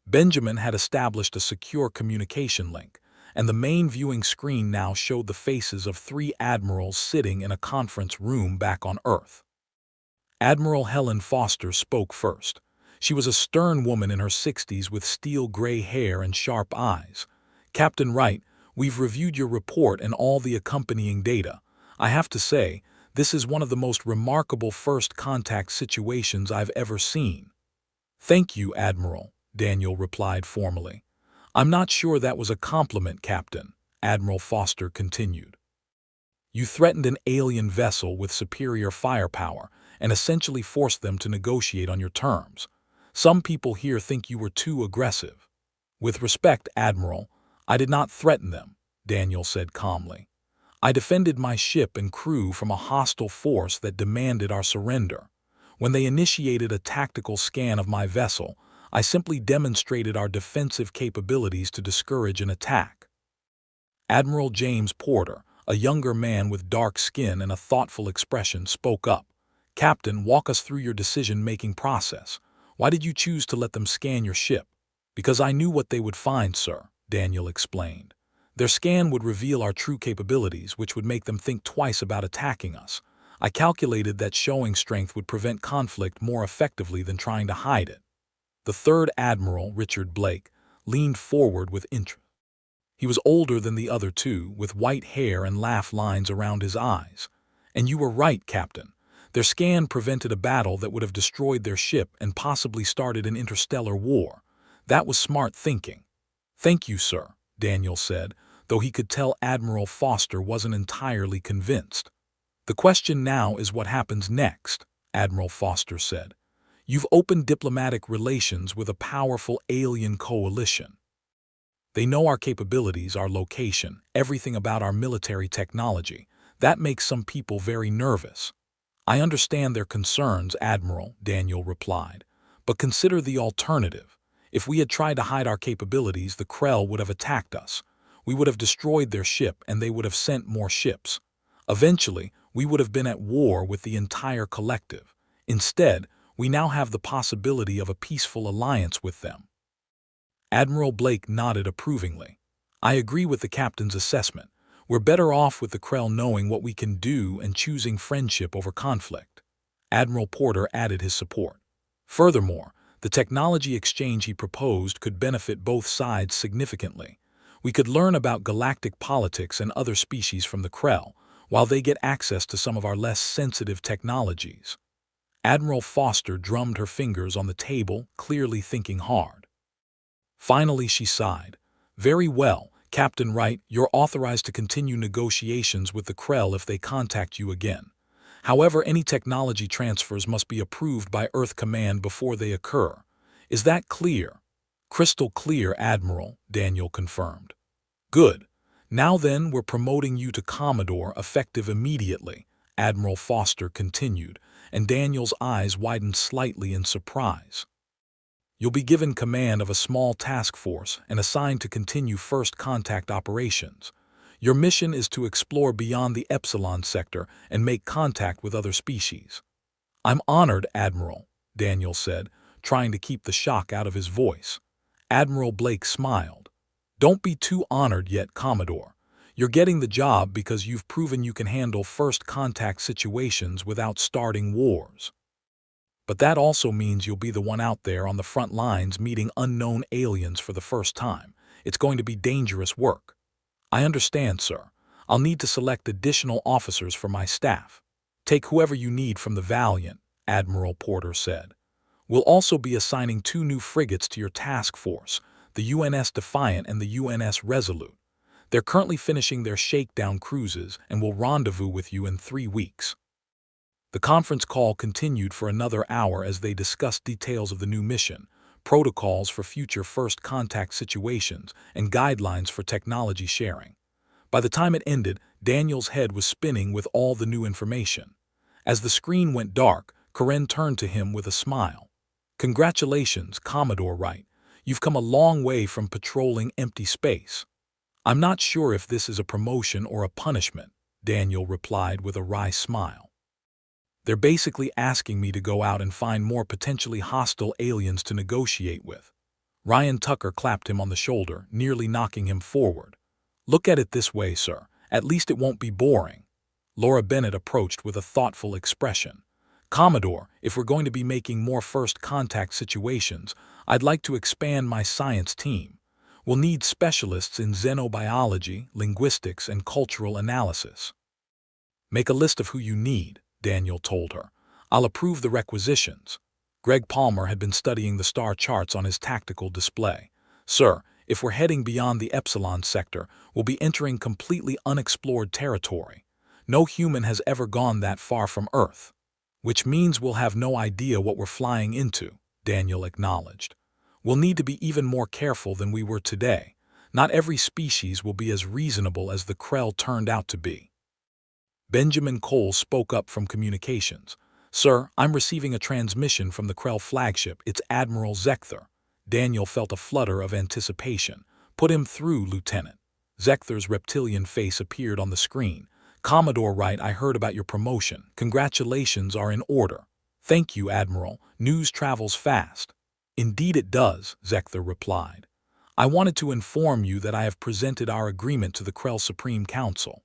Benjamin had established a secure communication link, and the main viewing screen now showed the faces of 3 admirals sitting in a conference room back on Earth. Admiral Helen Foster spoke first. She was a stern woman in her 60s with steel-gray hair and sharp eyes. Captain Wright, we've reviewed your report and all the accompanying data. I have to say, this is one of the most remarkable first contact situations I've ever seen. Thank you, Admiral, Daniel replied formally. I'm not sure that was a compliment, Captain, Admiral Foster continued. You threatened an alien vessel with superior firepower and essentially forced them to negotiate on your terms. Some people here think you were too aggressive. With respect, Admiral, I did not threaten them, Daniel said calmly. I defended my ship and crew from a hostile force that demanded our surrender. When they initiated a tactical scan of my vessel, I simply demonstrated our defensive capabilities to discourage an attack. Admiral James Porter, a younger man with dark skin and a thoughtful expression, spoke up. Captain, walk us through your decision-making process. Why did you choose to let them scan your ship? Because I knew what they would find, sir, Daniel explained. Their scan would reveal our true capabilities, which would make them think twice about attacking us. I calculated that showing strength would prevent conflict more effectively than trying to hide it. The third admiral, Richard Blake, leaned forward with interest. He was older than the other 2, with white hair and laugh lines around his eyes. And you were right, Captain. Their scan prevented a battle that would have destroyed their ship and possibly started an interstellar war. That was smart thinking. Thank you, sir, Daniel said, though he could tell Admiral Foster wasn't entirely convinced. "The question now is what happens next," Admiral Foster said. "You've opened diplomatic relations with a powerful alien coalition. They know our capabilities, our location, everything about our military technology. That makes some people very nervous." "I understand their concerns, Admiral," Daniel replied. "But consider the alternative. If we had tried to hide our capabilities, the Krell would have attacked us. We would have destroyed their ship, and they would have sent more ships. Eventually, we would have been at war with the entire collective. Instead, we now have the possibility of a peaceful alliance with them." Admiral Blake nodded approvingly. "I agree with the captain's assessment. We're better off with the Krell knowing what we can do and choosing friendship over conflict." Admiral Porter added his support. Furthermore, the technology exchange he proposed could benefit both sides significantly. We could learn about galactic politics and other species from the Krell, while they get access to some of our less sensitive technologies. Admiral Foster drummed her fingers on the table, clearly thinking hard. Finally, she sighed. "Very well, Captain Wright, you're authorized to continue negotiations with the Krell if they contact you again. However, any technology transfers must be approved by Earth Command before they occur. Is that clear?" "Crystal clear, Admiral," Daniel confirmed. "Good. Now then, we're promoting you to Commodore, effective immediately," Admiral Foster continued, and Daniel's eyes widened slightly in surprise. "You'll be given command of a small task force and assigned to continue first contact operations. Your mission is to explore beyond the Epsilon sector and make contact with other species." "I'm honored, Admiral," Daniel said, trying to keep the shock out of his voice. Admiral Blake smiled. "Don't be too honored yet, Commodore. You're getting the job because you've proven you can handle first contact situations without starting wars. But that also means you'll be the one out there on the front lines meeting unknown aliens for the first time. It's going to be dangerous work." "I understand, sir. I'll need to select additional officers for my staff." "Take whoever you need from the Valiant," Admiral Porter said. "We'll also be assigning 2 new frigates to your task force, the UNS Defiant and the UNS Resolute. They're currently finishing their shakedown cruises and will rendezvous with you in 3 weeks. The conference call continued for another hour as they discussed details of the new mission, protocols for future first contact situations, and guidelines for technology sharing. By the time it ended, Daniel's head was spinning with all the new information. As the screen went dark, Karen turned to him with a smile. "Congratulations, Commodore Wright. You've come a long way from patrolling empty space." "I'm not sure if this is a promotion or a punishment," Daniel replied with a wry smile. "They're basically asking me to go out and find more potentially hostile aliens to negotiate with." Ryan Tucker clapped him on the shoulder, nearly knocking him forward. "Look at it this way, sir. At least it won't be boring." Laura Bennett approached with a thoughtful expression. "Commodore, if we're going to be making more first contact situations, I'd like to expand my science team. We'll need specialists in xenobiology, linguistics, and cultural analysis." "Make a list of who you need," Daniel told her. "I'll approve the requisitions." Greg Palmer had been studying the star charts on his tactical display. "Sir, if we're heading beyond the Epsilon sector, we'll be entering completely unexplored territory. No human has ever gone that far from Earth." "Which means we'll have no idea what we're flying into," Daniel acknowledged. "We'll need to be even more careful than we were today. Not every species will be as reasonable as the Krell turned out to be." Benjamin Cole spoke up from communications. "Sir, I'm receiving a transmission from the Krell flagship. It's Admiral Zekther." Daniel felt a flutter of anticipation. "Put him through, Lieutenant." Zekther's reptilian face appeared on the screen. "Commodore Wright, I heard about your promotion. Congratulations are in order." "Thank you, Admiral. News travels fast." "Indeed it does," Zekther replied. "I wanted to inform you that I have presented our agreement to the Krell Supreme Council.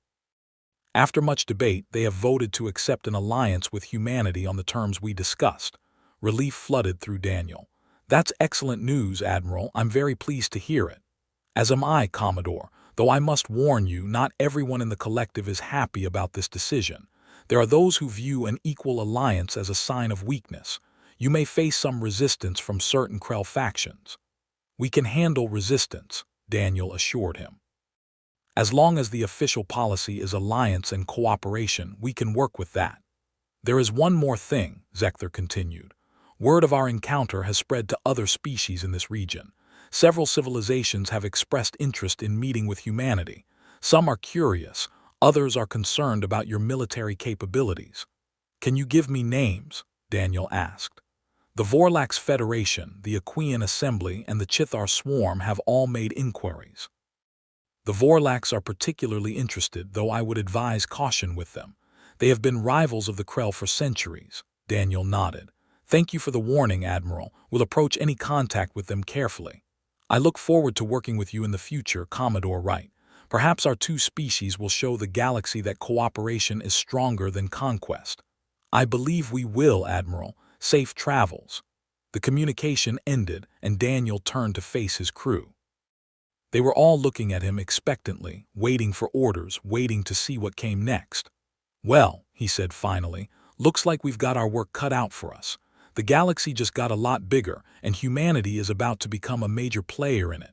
After much debate, they have voted to accept an alliance with humanity on the terms we discussed." Relief flooded through Daniel. "That's excellent news, Admiral. I'm very pleased to hear it." "As am I, Commodore, though I must warn you, not everyone in the collective is happy about this decision. There are those who view an equal alliance as a sign of weakness. You may face some resistance from certain Krell factions." "We can handle resistance," Daniel assured him. As long as the official policy is alliance and cooperation, we can work with that. There is one more thing, Zekther continued. Word of our encounter has spread to other species in this region. Several civilizations have expressed interest in meeting with humanity. Some are curious, others are concerned about your military capabilities. Can you give me names? Daniel asked. The Vorlax Federation, the Aquian Assembly, and the Chithar Swarm have all made inquiries. The Vorlax are particularly interested, though I would advise caution with them. They have been rivals of the Krell for centuries. Daniel nodded. Thank you for the warning, Admiral. We'll approach any contact with them carefully. I look forward to working with you in the future, Commodore Wright. Perhaps our two species will show the galaxy that cooperation is stronger than conquest. I believe we will, Admiral. Safe travels. The communication ended, and Daniel turned to face his crew. They were all looking at him expectantly, waiting for orders, waiting to see what came next. Well, he said finally, looks like we've got our work cut out for us. The galaxy just got a lot bigger, and humanity is about to become a major player in it.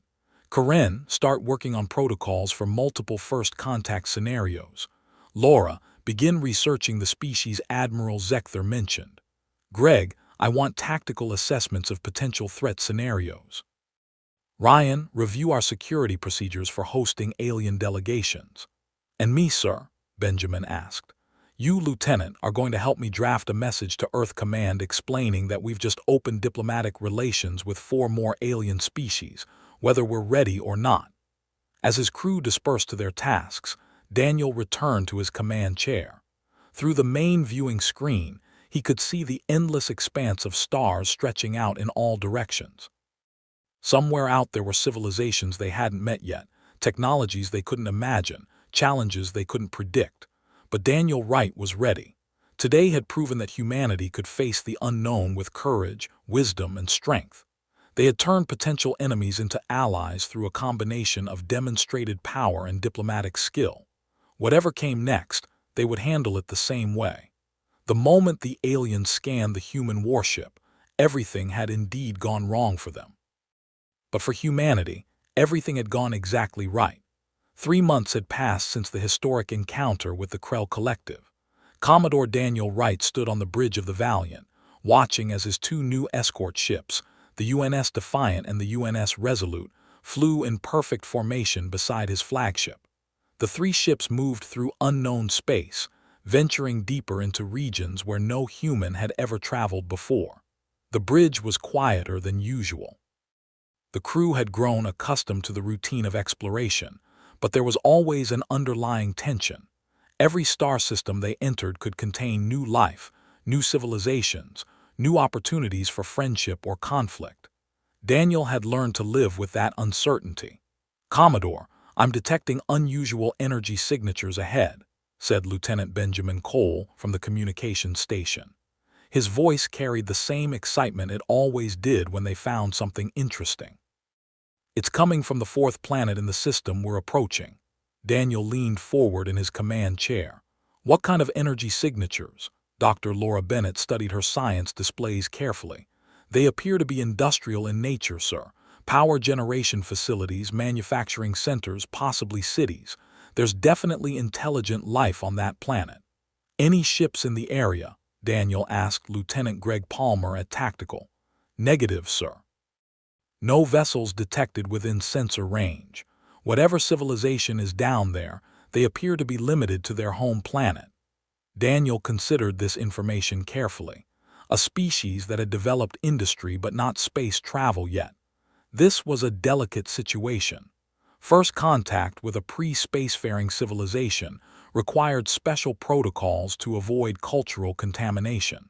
Karen, start working on protocols for multiple first contact scenarios. Laura, begin researching the species Admiral Zekther mentioned. Greg, I want tactical assessments of potential threat scenarios. Ryan, review our security procedures for hosting alien delegations. And me, sir? Benjamin asked. You, Lieutenant, are going to help me draft a message to Earth Command explaining that we've just opened diplomatic relations with 4 more alien species, whether we're ready or not. As his crew dispersed to their tasks, Daniel returned to his command chair. Through the main viewing screen, he could see the endless expanse of stars stretching out in all directions. Somewhere out there were civilizations they hadn't met yet, technologies they couldn't imagine, challenges they couldn't predict. But Daniel Wright was ready. Today had proven that humanity could face the unknown with courage, wisdom, and strength. They had turned potential enemies into allies through a combination of demonstrated power and diplomatic skill. Whatever came next, they would handle it the same way. The moment the aliens scanned the human warship, everything had indeed gone wrong for them. But for humanity, everything had gone exactly right. 3 months had passed since the historic encounter with the Krell Collective. Commodore Daniel Wright stood on the bridge of the Valiant, watching as his 2 new escort ships, the UNS Defiant and the UNS Resolute, flew in perfect formation beside his flagship. The 3 ships moved through unknown space, venturing deeper into regions where no human had ever traveled before. The bridge was quieter than usual. The crew had grown accustomed to the routine of exploration, but there was always an underlying tension. Every star system they entered could contain new life, new civilizations, new opportunities for friendship or conflict. Daniel had learned to live with that uncertainty. Commodore, I'm detecting unusual energy signatures ahead, said Lieutenant Benjamin Cole from the communications station. His voice carried the same excitement it always did when they found something interesting. It's coming from the 4th planet in the system we're approaching. Daniel leaned forward in his command chair. What kind of energy signatures? Dr. Laura Bennett studied her science displays carefully. They appear to be industrial in nature, sir. Power generation facilities, manufacturing centers, possibly cities. There's definitely intelligent life on that planet. Any ships in the area? Daniel asked Lieutenant Greg Palmer at Tactical. Negative, sir. No vessels detected within sensor range. Whatever civilization is down there, they appear to be limited to their home planet. Daniel considered this information carefully. A species that had developed industry but not space travel yet. This was a delicate situation. First contact with a pre-spacefaring civilization required special protocols to avoid cultural contamination.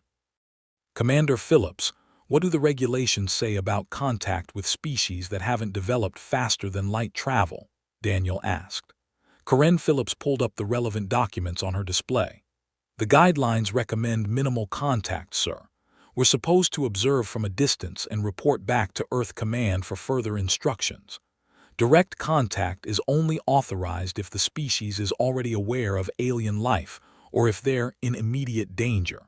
Commander Phillips, what do the regulations say about contact with species that haven't developed faster than light travel? Daniel asked. Karen Phillips pulled up the relevant documents on her display. The guidelines recommend minimal contact, sir. We're supposed to observe from a distance and report back to Earth Command for further instructions. Direct contact is only authorized if the species is already aware of alien life or if they're in immediate danger.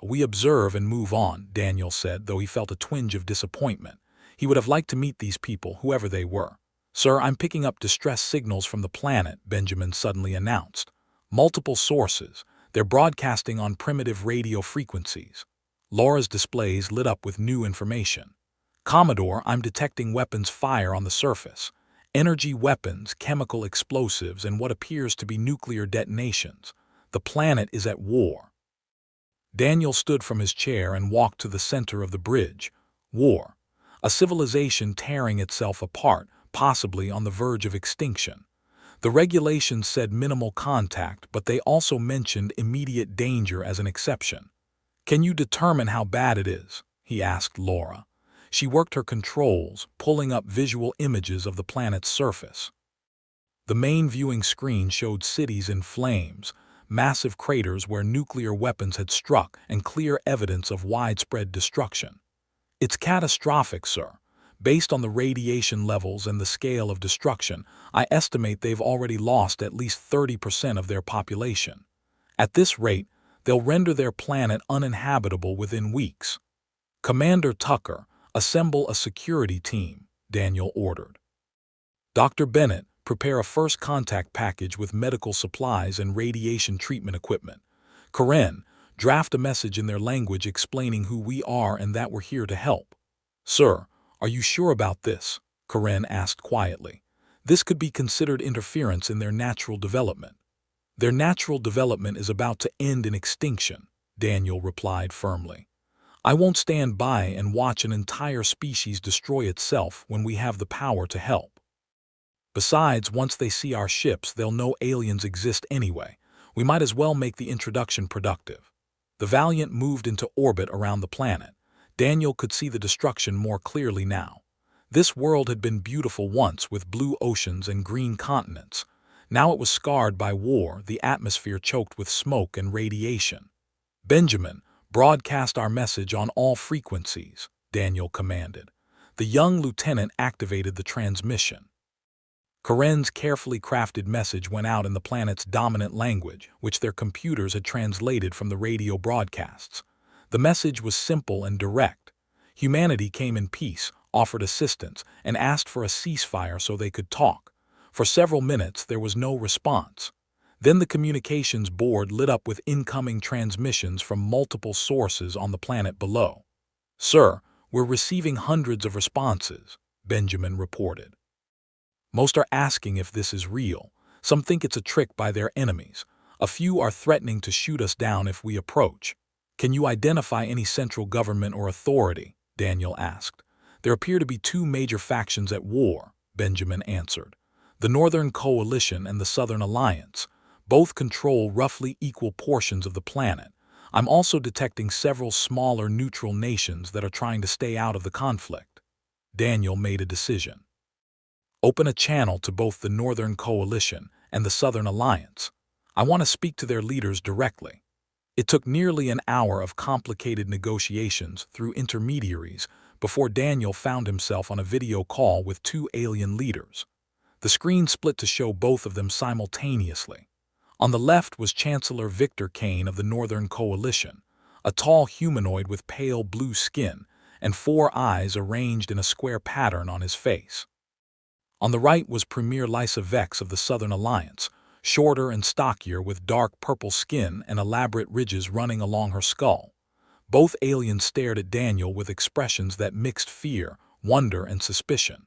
We observe and move on, Daniel said, though he felt a twinge of disappointment. He would have liked to meet these people, whoever they were. Sir, I'm picking up distress signals from the planet, Benjamin suddenly announced. Multiple sources. They're broadcasting on primitive radio frequencies. Laura's displays lit up with new information. Commodore, I'm detecting weapons fire on the surface. Energy weapons, chemical explosives, and what appears to be nuclear detonations. The planet is at war. Daniel stood from his chair and walked to the center of the bridge. War. A civilization tearing itself apart, possibly on the verge of extinction. The regulations said minimal contact, but they also mentioned immediate danger as an exception. Can you determine how bad it is? He asked Laura. She worked her controls, pulling up visual images of the planet's surface. The main viewing screen showed cities in flames, massive craters where nuclear weapons had struck, and clear evidence of widespread destruction. It's catastrophic, sir. Based on the radiation levels and the scale of destruction, I estimate they've already lost at least 30% of their population. At this rate, they'll render their planet uninhabitable within weeks. Commander Tucker, assemble a security team, Daniel ordered. Dr. Bennett, prepare a first contact package with medical supplies and radiation treatment equipment. Karen, draft a message in their language explaining who we are and that we're here to help. Sir, are you sure about this? Karen asked quietly. This could be considered interference in their natural development. Their natural development is about to end in extinction, Daniel replied firmly. I won't stand by and watch an entire species destroy itself when we have the power to help. Besides, once they see our ships, they'll know aliens exist anyway. We might as well make the introduction productive. The Valiant moved into orbit around the planet. Daniel could see the destruction more clearly now. This world had been beautiful once with blue oceans and green continents. Now it was scarred by war, the atmosphere choked with smoke and radiation. Benjamin, broadcast our message on all frequencies, Daniel commanded. The young lieutenant activated the transmission. Karen's carefully crafted message went out in the planet's dominant language, which their computers had translated from the radio broadcasts. The message was simple and direct. Humanity came in peace, offered assistance, and asked for a ceasefire so they could talk. For several minutes, there was no response. Then the communications board lit up with incoming transmissions from multiple sources on the planet below. Sir, we're receiving hundreds of responses, Benjamin reported. Most are asking if this is real. Some think it's a trick by their enemies. A few are threatening to shoot us down if we approach. Can you identify any central government or authority? Daniel asked. There appear to be two major factions at war, Benjamin answered. The Northern Coalition and the Southern Alliance. Both control roughly equal portions of the planet. I'm also detecting several smaller neutral nations that are trying to stay out of the conflict. Daniel made a decision. Open a channel to both the Northern Coalition and the Southern Alliance. I want to speak to their leaders directly. It took nearly an hour of complicated negotiations through intermediaries before Daniel found himself on a video call with two alien leaders. The screen split to show both of them simultaneously. On the left was Chancellor Victor Kane of the Northern Coalition, a tall humanoid with pale blue skin and 4 eyes arranged in a square pattern on his face. On the right was Premier Lysa Vex of the Southern Alliance, shorter and stockier with dark purple skin and elaborate ridges running along her skull. Both aliens stared at Daniel with expressions that mixed fear, wonder, and suspicion.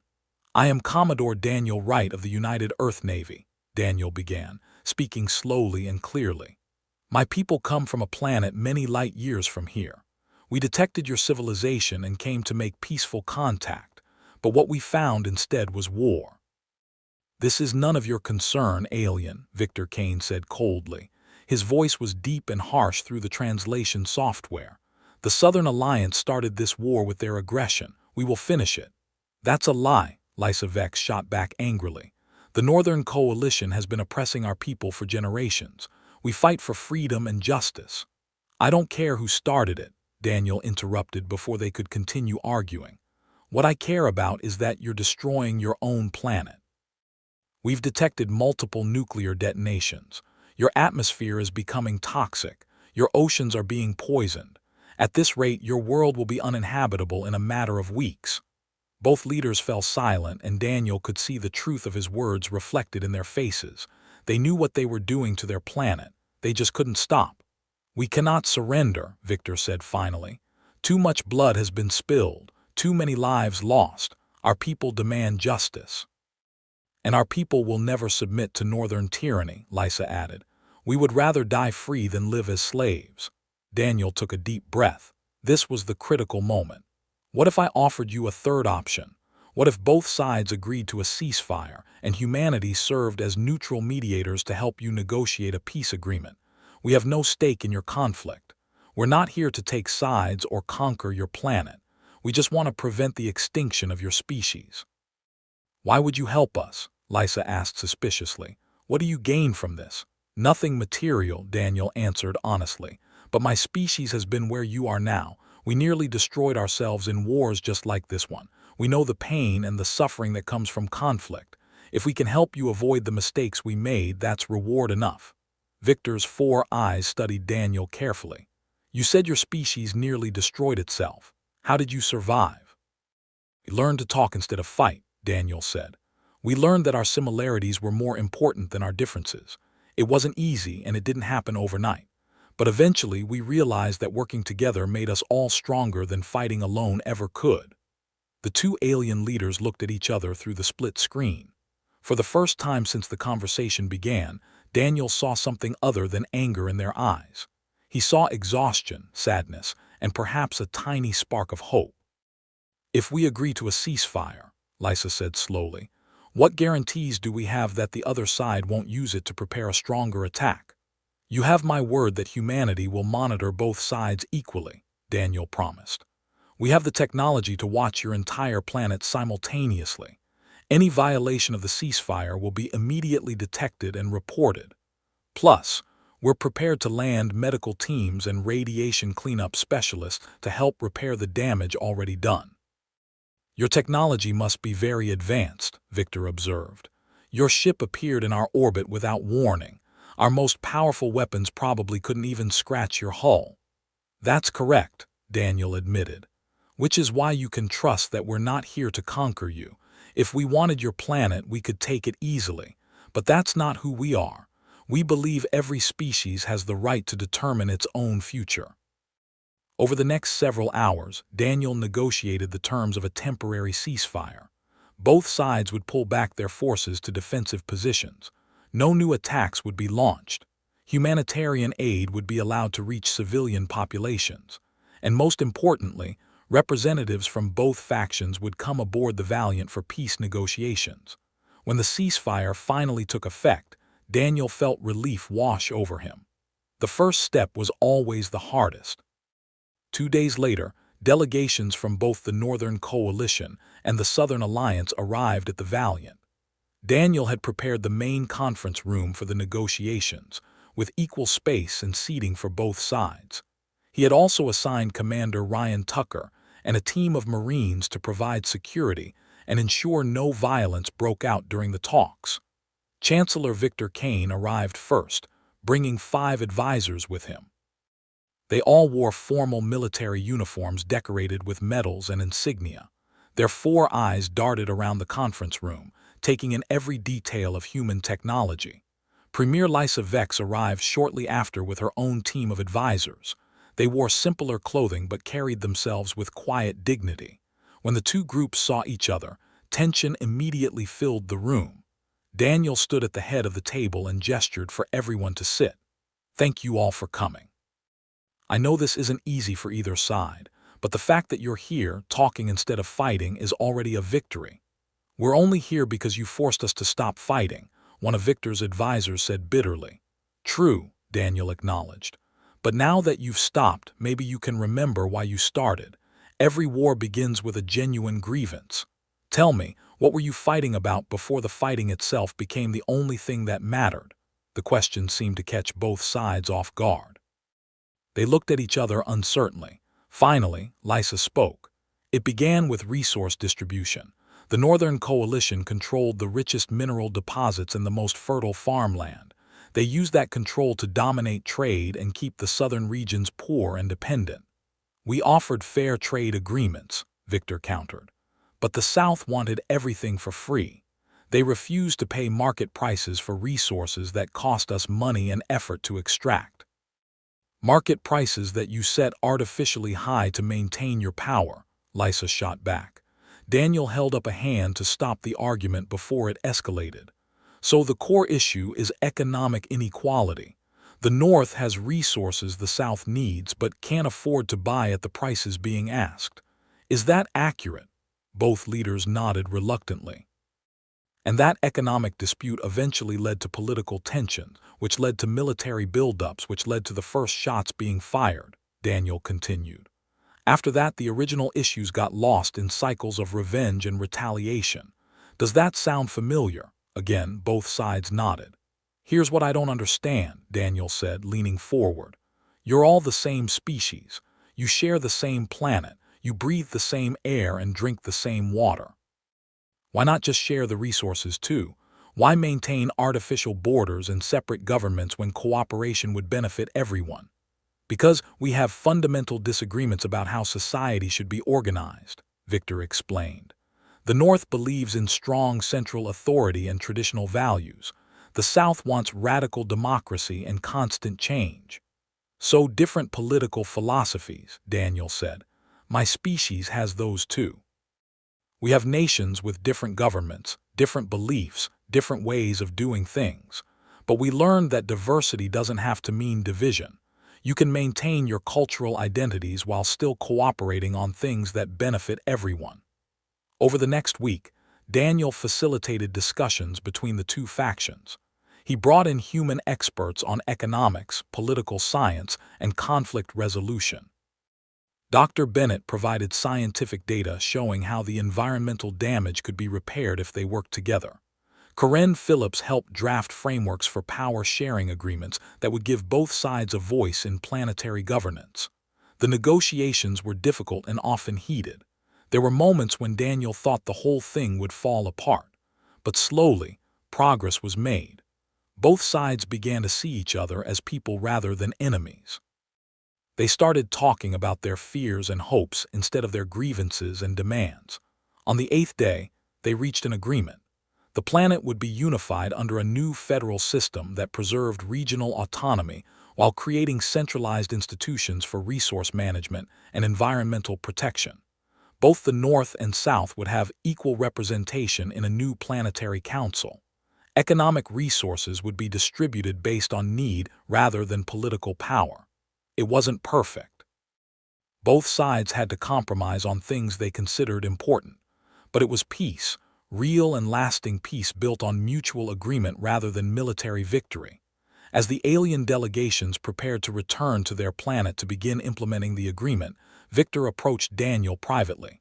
I am Commodore Daniel Wright of the United Earth Navy, Daniel began, speaking slowly and clearly. My people come from a planet many light years from here. We detected your civilization and came to make peaceful contact, but what we found instead was war. This is none of your concern, alien, Victor Kane said coldly. His voice was deep and harsh through the translation software. The Southern Alliance started this war with their aggression. We will finish it. That's a lie, Lysa Vex shot back angrily. The Northern Coalition has been oppressing our people for generations. We fight for freedom and justice. I don't care who started it, Daniel interrupted before they could continue arguing. What I care about is that you're destroying your own planet. We've detected multiple nuclear detonations. Your atmosphere is becoming toxic. Your oceans are being poisoned. At this rate, your world will be uninhabitable in a matter of weeks. Both leaders fell silent, and Daniel could see the truth of his words reflected in their faces. They knew what they were doing to their planet. They just couldn't stop. "We cannot surrender," Victor said finally. "Too much blood has been spilled, too many lives lost. Our people demand justice." "And our people will never submit to northern tyranny," Lysa added. "We would rather die free than live as slaves." Daniel took a deep breath. This was the critical moment. "What if I offered you a third option? What if both sides agreed to a ceasefire and humanity served as neutral mediators to help you negotiate a peace agreement? We have no stake in your conflict. We're not here to take sides or conquer your planet. We just want to prevent the extinction of your species." "Why would you help us?" Lysa asked suspiciously. "What do you gain from this?" "Nothing material," Daniel answered honestly. "But my species has been where you are now. We nearly destroyed ourselves in wars just like this one. We know the pain and the suffering that comes from conflict. If we can help you avoid the mistakes we made, that's reward enough." Victor's 4 eyes studied Daniel carefully. "You said your species nearly destroyed itself. How did you survive?" "We learned to talk instead of fight," Daniel said. "We learned that our similarities were more important than our differences. It wasn't easy, and it didn't happen overnight. But eventually we realized that working together made us all stronger than fighting alone ever could." The two alien leaders looked at each other through the split screen. For the first time since the conversation began, Daniel saw something other than anger in their eyes. He saw exhaustion, sadness, and perhaps a tiny spark of hope. "If we agree to a ceasefire," Lysa said slowly, "what guarantees do we have that the other side won't use it to prepare a stronger attack?" "You have my word that humanity will monitor both sides equally," Daniel promised. "We have the technology to watch your entire planet simultaneously. Any violation of the ceasefire will be immediately detected and reported. Plus, we're prepared to land medical teams and radiation cleanup specialists to help repair the damage already done." "Your technology must be very advanced," Victor observed. "Your ship appeared in our orbit without warning. Our most powerful weapons probably couldn't even scratch your hull." "That's correct," Daniel admitted. "Which is why you can trust that we're not here to conquer you. If we wanted your planet, we could take it easily. But that's not who we are. We believe every species has the right to determine its own future." Over the next several hours, Daniel negotiated the terms of a temporary ceasefire. Both sides would pull back their forces to defensive positions. No new attacks would be launched. Humanitarian aid would be allowed to reach civilian populations. And most importantly, representatives from both factions would come aboard the Valiant for peace negotiations. When the ceasefire finally took effect, Daniel felt relief wash over him. The first step was always the hardest. 2 days later, delegations from both the Northern Coalition and the Southern Alliance arrived at the Valiant. Daniel had prepared the main conference room for the negotiations, with equal space and seating for both sides. He had also assigned Commander Ryan Tucker and a team of Marines to provide security and ensure no violence broke out during the talks. Chancellor Victor Kane arrived first, bringing 5 advisors with him. They all wore formal military uniforms decorated with medals and insignia. Their 4 eyes darted around the conference room, taking in every detail of human technology. Premier Lysa Vex arrived shortly after with her own team of advisors. They wore simpler clothing but carried themselves with quiet dignity. When the two groups saw each other, tension immediately filled the room. Daniel stood at the head of the table and gestured for everyone to sit. "Thank you all for coming. I know this isn't easy for either side, but the fact that you're here, talking instead of fighting, is already a victory. We're only here because you forced us to stop fighting," one of Victor's advisors said bitterly. "True," Daniel acknowledged. "But now that you've stopped, maybe you can remember why you started. Every war begins with a genuine grievance. Tell me, what were you fighting about before the fighting itself became the only thing that mattered?" The question seemed to catch both sides off guard. They looked at each other uncertainly. Finally, Lysa spoke. "It began with resource distribution. The Northern Coalition controlled the richest mineral deposits in the most fertile farmland. They used that control to dominate trade and keep the southern regions poor and dependent. We offered fair trade agreements," Victor countered. But the South wanted everything for free. They refused to pay market prices for resources that cost us money and effort to extract. Market prices that you set artificially high to maintain your power, Lysa shot back. Daniel held up a hand to stop the argument before it escalated. So the core issue is economic inequality. The North has resources the South needs but can't afford to buy at the prices being asked. Is that accurate? Both leaders nodded reluctantly. And that economic dispute eventually led to political tension, which led to military buildups, which led to the first shots being fired, Daniel continued. After that, the original issues got lost in cycles of revenge and retaliation. Does that sound familiar? Again, both sides nodded. Here's what I don't understand, Daniel said, leaning forward. You're all the same species. You share the same planet. You breathe the same air and drink the same water. Why not just share the resources too? Why maintain artificial borders and separate governments when cooperation would benefit everyone? Because we have fundamental disagreements about how society should be organized, Victor explained. The North believes in strong central authority and traditional values. The South wants radical democracy and constant change. So different political philosophies, Daniel said. My species has those too. We have nations with different governments, different beliefs, different ways of doing things. But we learned that diversity doesn't have to mean division. You can maintain your cultural identities while still cooperating on things that benefit everyone. Over the next week, Daniel facilitated discussions between the two factions. He brought in human experts on economics, political science, and conflict resolution. Dr. Bennett provided scientific data showing how the environmental damage could be repaired if they worked together. Corinne Phillips helped draft frameworks for power-sharing agreements that would give both sides a voice in planetary governance. The negotiations were difficult and often heated. There were moments when Daniel thought the whole thing would fall apart. But slowly, progress was made. Both sides began to see each other as people rather than enemies. They started talking about their fears and hopes instead of their grievances and demands. On the 8th day, they reached an agreement. The planet would be unified under a new federal system that preserved regional autonomy while creating centralized institutions for resource management and environmental protection. Both the North and South would have equal representation in a new planetary council. Economic resources would be distributed based on need rather than political power. It wasn't perfect. Both sides had to compromise on things they considered important. But it was peace, real and lasting peace built on mutual agreement rather than military victory. As the alien delegations prepared to return to their planet to begin implementing the agreement, Victor approached Daniel privately.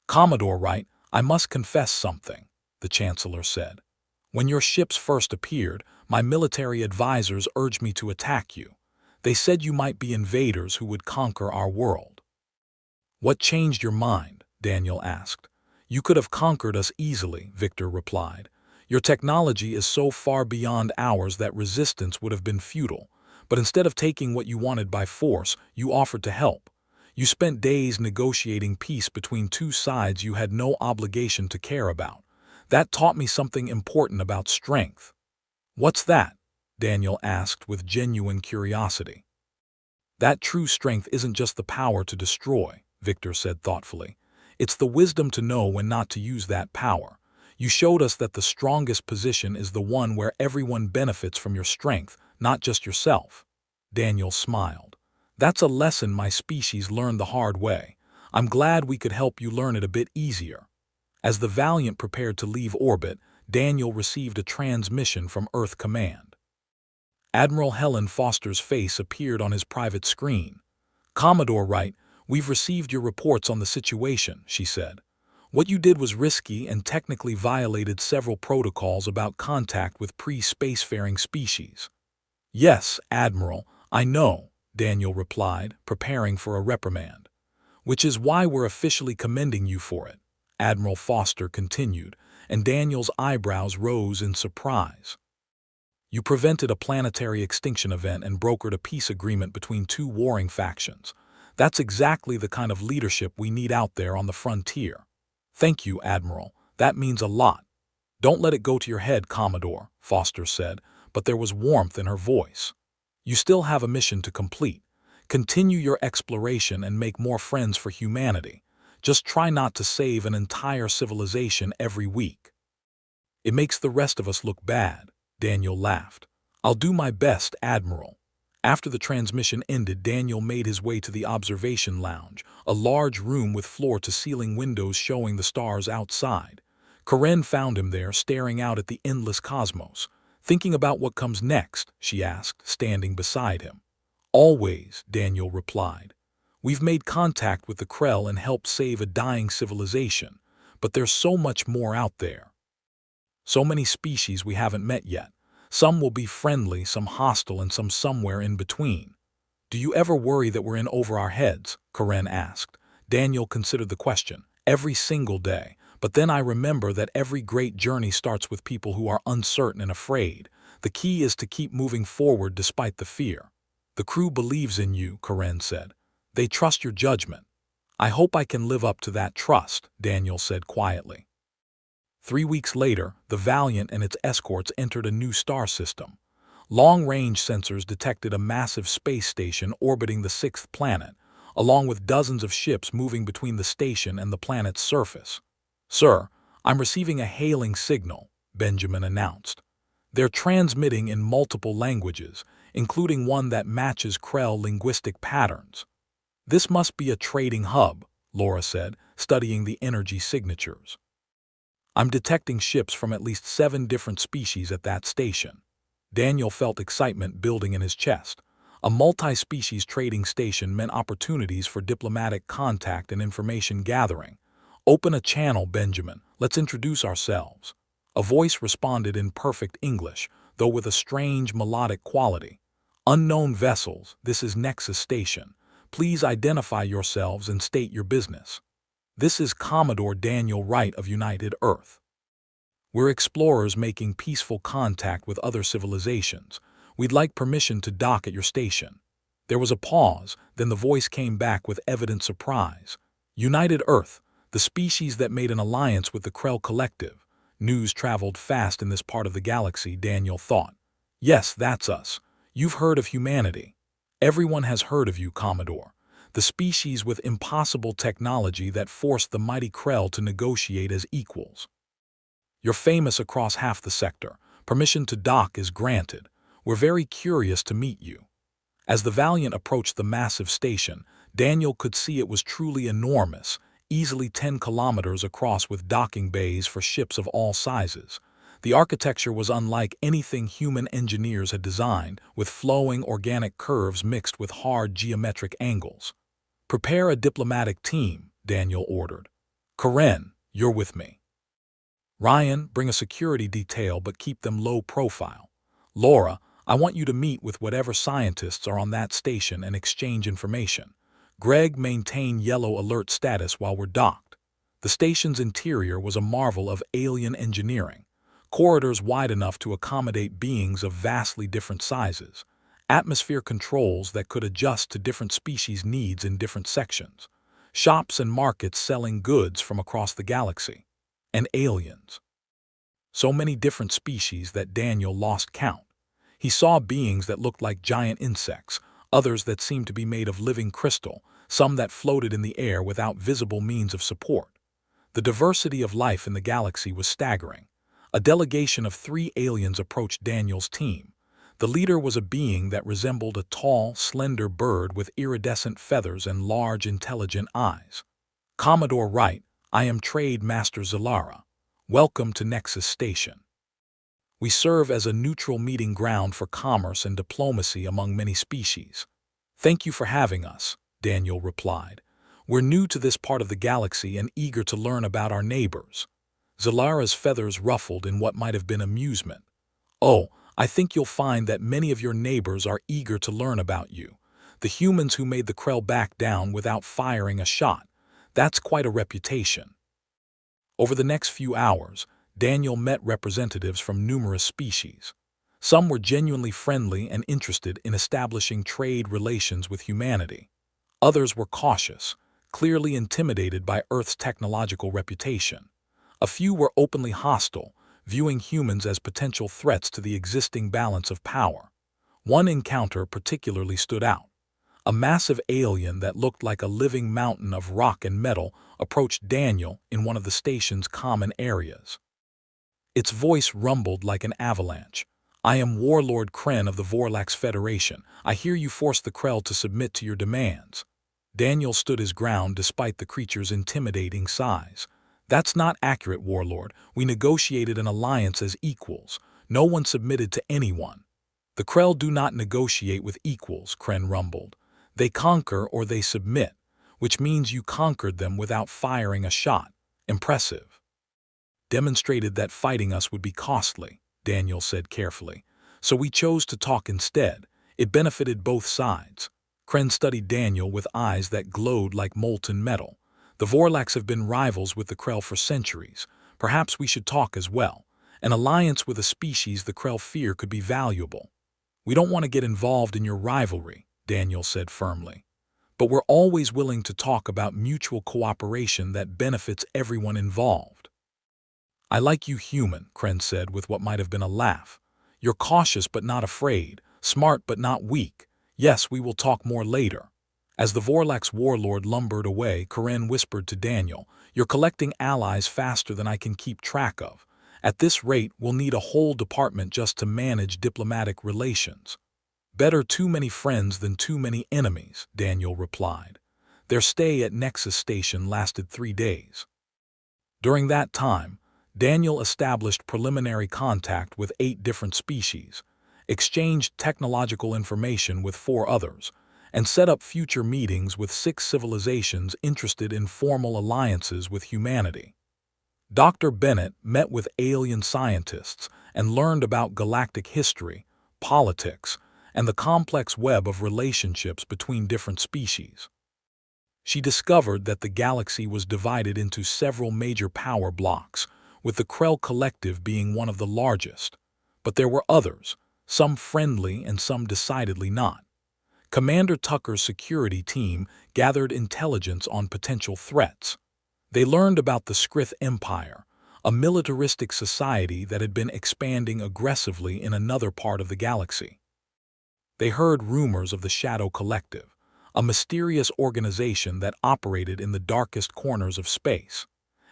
"Commodore Wright, I must confess something," the Chancellor said. "When your ships first appeared, my military advisors urged me to attack you. They said you might be invaders who would conquer our world." "What changed your mind?" Daniel asked. "You could have conquered us easily," Victor replied. "Your technology is so far beyond ours that resistance would have been futile. But instead of taking what you wanted by force, you offered to help. You spent days negotiating peace between two sides you had no obligation to care about. That taught me something important about strength." "What's that?" Daniel asked with genuine curiosity. "That true strength isn't just the power to destroy," Victor said thoughtfully. "It's the wisdom to know when not to use that power. You showed us that the strongest position is the one where everyone benefits from your strength, not just yourself." Daniel smiled. "That's a lesson my species learned the hard way. I'm glad we could help you learn it a bit easier." As the Valiant prepared to leave orbit, Daniel received a transmission from Earth Command. Admiral Helen Foster's face appeared on his private screen. "Commodore Wright, we've received your reports on the situation," she said. "What you did was risky and technically violated several protocols about contact with pre-spacefaring species." "Yes, Admiral, I know," Daniel replied, preparing for a reprimand. "Which is why we're officially commending you for it," Admiral Foster continued, and Daniel's eyebrows rose in surprise. "You prevented a planetary extinction event and brokered a peace agreement between two warring factions. That's exactly the kind of leadership we need out there on the frontier." Thank you, Admiral. That means a lot. Don't let it go to your head, Commodore, Foster said, but there was warmth in her voice. You still have a mission to complete. Continue your exploration and make more friends for humanity. Just try not to save an entire civilization every week. It makes the rest of us look bad, Daniel laughed. I'll do my best, Admiral. After the transmission ended, Daniel made his way to the observation lounge, a large room with floor-to-ceiling windows showing the stars outside. Karen found him there, staring out at the endless cosmos. Thinking about what comes next, she asked, standing beside him. Always, Daniel replied. We've made contact with the Krell and helped save a dying civilization, but there's so much more out there. So many species we haven't met yet. Some will be friendly, some hostile, and some somewhere in between. Do you ever worry that we're in over our heads? Karen asked. Daniel considered the question. Every single day. But then I remember that every great journey starts with people who are uncertain and afraid. The key is to keep moving forward despite the fear. The crew believes in you, Karen said. They trust your judgment. I hope I can live up to that trust, Daniel said quietly. 3 weeks later, the Valiant and its escorts entered a new star system. Long-range sensors detected a massive space station orbiting the sixth planet, along with dozens of ships moving between the station and the planet's surface. Sir, I'm receiving a hailing signal, Benjamin announced. They're transmitting in multiple languages, including one that matches Krell linguistic patterns. This must be a trading hub, Laura said, studying the energy signatures. I'm detecting ships from at least 7 different species at that station. Daniel felt excitement building in his chest. A multi-species trading station meant opportunities for diplomatic contact and information gathering. Open a channel, Benjamin. Let's introduce ourselves. A voice responded in perfect English, though with a strange melodic quality. Unknown vessels, this is Nexus Station. Please identify yourselves and state your business. This is Commodore Daniel Wright of United Earth. We're explorers making peaceful contact with other civilizations. We'd like permission to dock at your station. There was a pause, then the voice came back with evident surprise. United Earth, the species that made an alliance with the Krell Collective. News traveled fast in this part of the galaxy, Daniel thought. Yes, that's us. You've heard of humanity. Everyone has heard of you, Commodore. The species with impossible technology that forced the mighty Krell to negotiate as equals. You're famous across half the sector. Permission to dock is granted. We're very curious to meet you. As the Valiant approached the massive station, Daniel could see it was truly enormous, easily 10 kilometers across with docking bays for ships of all sizes. The architecture was unlike anything human engineers had designed, with flowing organic curves mixed with hard geometric angles. Prepare a diplomatic team, Daniel ordered. Karen, you're with me. Ryan, bring a security detail but keep them low profile. Laura, I want you to meet with whatever scientists are on that station and exchange information. Greg, maintain yellow alert status while we're docked. The station's interior was a marvel of alien engineering. Corridors wide enough to accommodate beings of vastly different sizes. Atmosphere controls that could adjust to different species' needs in different sections. Shops and markets selling goods from across the galaxy. And aliens. So many different species that Daniel lost count. He saw beings that looked like giant insects, others that seemed to be made of living crystal, some that floated in the air without visible means of support. The diversity of life in the galaxy was staggering. A delegation of 3 aliens approached Daniel's team. The leader was a being that resembled a tall, slender bird with iridescent feathers and large, intelligent eyes. Commodore Wright, I am Trade Master Zalara. Welcome to Nexus Station. We serve as a neutral meeting ground for commerce and diplomacy among many species. Thank you for having us, Daniel replied. We're new to this part of the galaxy and eager to learn about our neighbors. Zalara's feathers ruffled in what might have been amusement. Oh, I think you'll find that many of your neighbors are eager to learn about you. The humans who made the Krell back down without firing a shot. That's quite a reputation. Over the next few hours, Daniel met representatives from numerous species. Some were genuinely friendly and interested in establishing trade relations with humanity. Others were cautious, clearly intimidated by Earth's technological reputation. A few were openly hostile, viewing humans as potential threats to the existing balance of power. One encounter particularly stood out. A massive alien that looked like a living mountain of rock and metal approached Daniel in one of the station's common areas. Its voice rumbled like an avalanche. "I am Warlord Kren of the Vorlax Federation. I hear you forced the Krell to submit to your demands." Daniel stood his ground despite the creature's intimidating size. "That's not accurate, Warlord. We negotiated an alliance as equals. No one submitted to anyone." "The Krell do not negotiate with equals," Kren rumbled. "They conquer or they submit, which means you conquered them without firing a shot. Impressive." "Demonstrated that fighting us would be costly," Daniel said carefully. "So we chose to talk instead. It benefited both sides." Kren studied Daniel with eyes that glowed like molten metal. "The Vorlax have been rivals with the Krell for centuries. Perhaps we should talk as well. An alliance with a species the Krell fear could be valuable." "We don't want to get involved in your rivalry," Daniel said firmly. "But we're always willing to talk about mutual cooperation that benefits everyone involved." "I like you human," Kren said with what might have been a laugh. "You're cautious but not afraid, smart but not weak. Yes, we will talk more later." As the Vorlax warlord lumbered away, Kren whispered to Daniel, "You're collecting allies faster than I can keep track of. At this rate, we'll need a whole department just to manage diplomatic relations." "Better too many friends than too many enemies," Daniel replied. Their stay at Nexus Station lasted 3 days. During that time, Daniel established preliminary contact with 8 different species, exchanged technological information with 4 others, and set up future meetings with 6 civilizations interested in formal alliances with humanity. Dr. Bennett met with alien scientists and learned about galactic history, politics, and the complex web of relationships between different species. She discovered that the galaxy was divided into several major power blocks, with the Krell Collective being one of the largest. But there were others, some friendly and some decidedly not. Commander Tucker's security team gathered intelligence on potential threats. They learned about the Skrith Empire, a militaristic society that had been expanding aggressively in another part of the galaxy. They heard rumors of the Shadow Collective, a mysterious organization that operated in the darkest corners of space,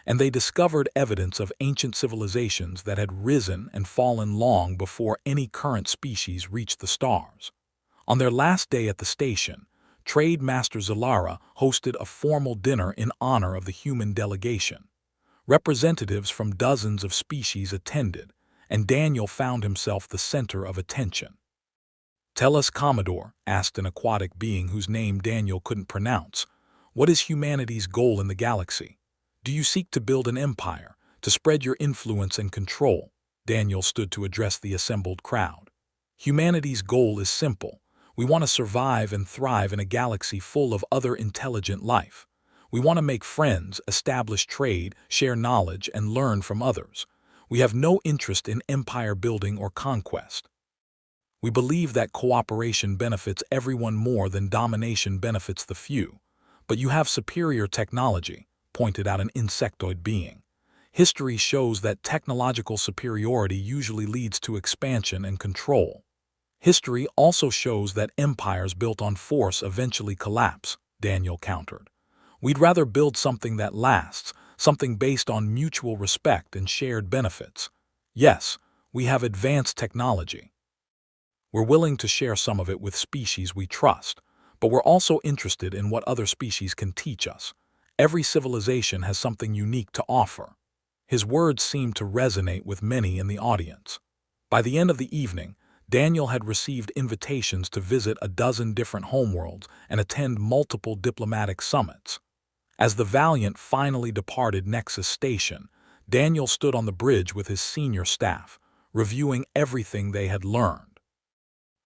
and they discovered evidence of ancient civilizations that had risen and fallen long before any current species reached the stars. On their last day at the station, Trade Master Zalara hosted a formal dinner in honor of the human delegation. Representatives from dozens of species attended, and Daniel found himself the center of attention. "Tell us, Commodore," asked an aquatic being whose name Daniel couldn't pronounce, "what is humanity's goal in the galaxy? Do you seek to build an empire, to spread your influence and control?" Daniel stood to address the assembled crowd. "Humanity's goal is simple. We want to survive and thrive in a galaxy full of other intelligent life. We want to make friends, establish trade, share knowledge, and learn from others. We have no interest in empire building or conquest. We believe that cooperation benefits everyone more than domination benefits the few. But you have superior technology," pointed out an insectoid being. "History shows that technological superiority usually leads to expansion and control. History also shows that empires built on force eventually collapse," Daniel countered. "We'd rather build something that lasts, something based on mutual respect and shared benefits. Yes, we have advanced technology. We're willing to share some of it with species we trust, but we're also interested in what other species can teach us. Every civilization has something unique to offer." His words seemed to resonate with many in the audience. By the end of the evening, Daniel had received invitations to visit a dozen different homeworlds and attend multiple diplomatic summits. As the Valiant finally departed Nexus Station, Daniel stood on the bridge with his senior staff, reviewing everything they had learned.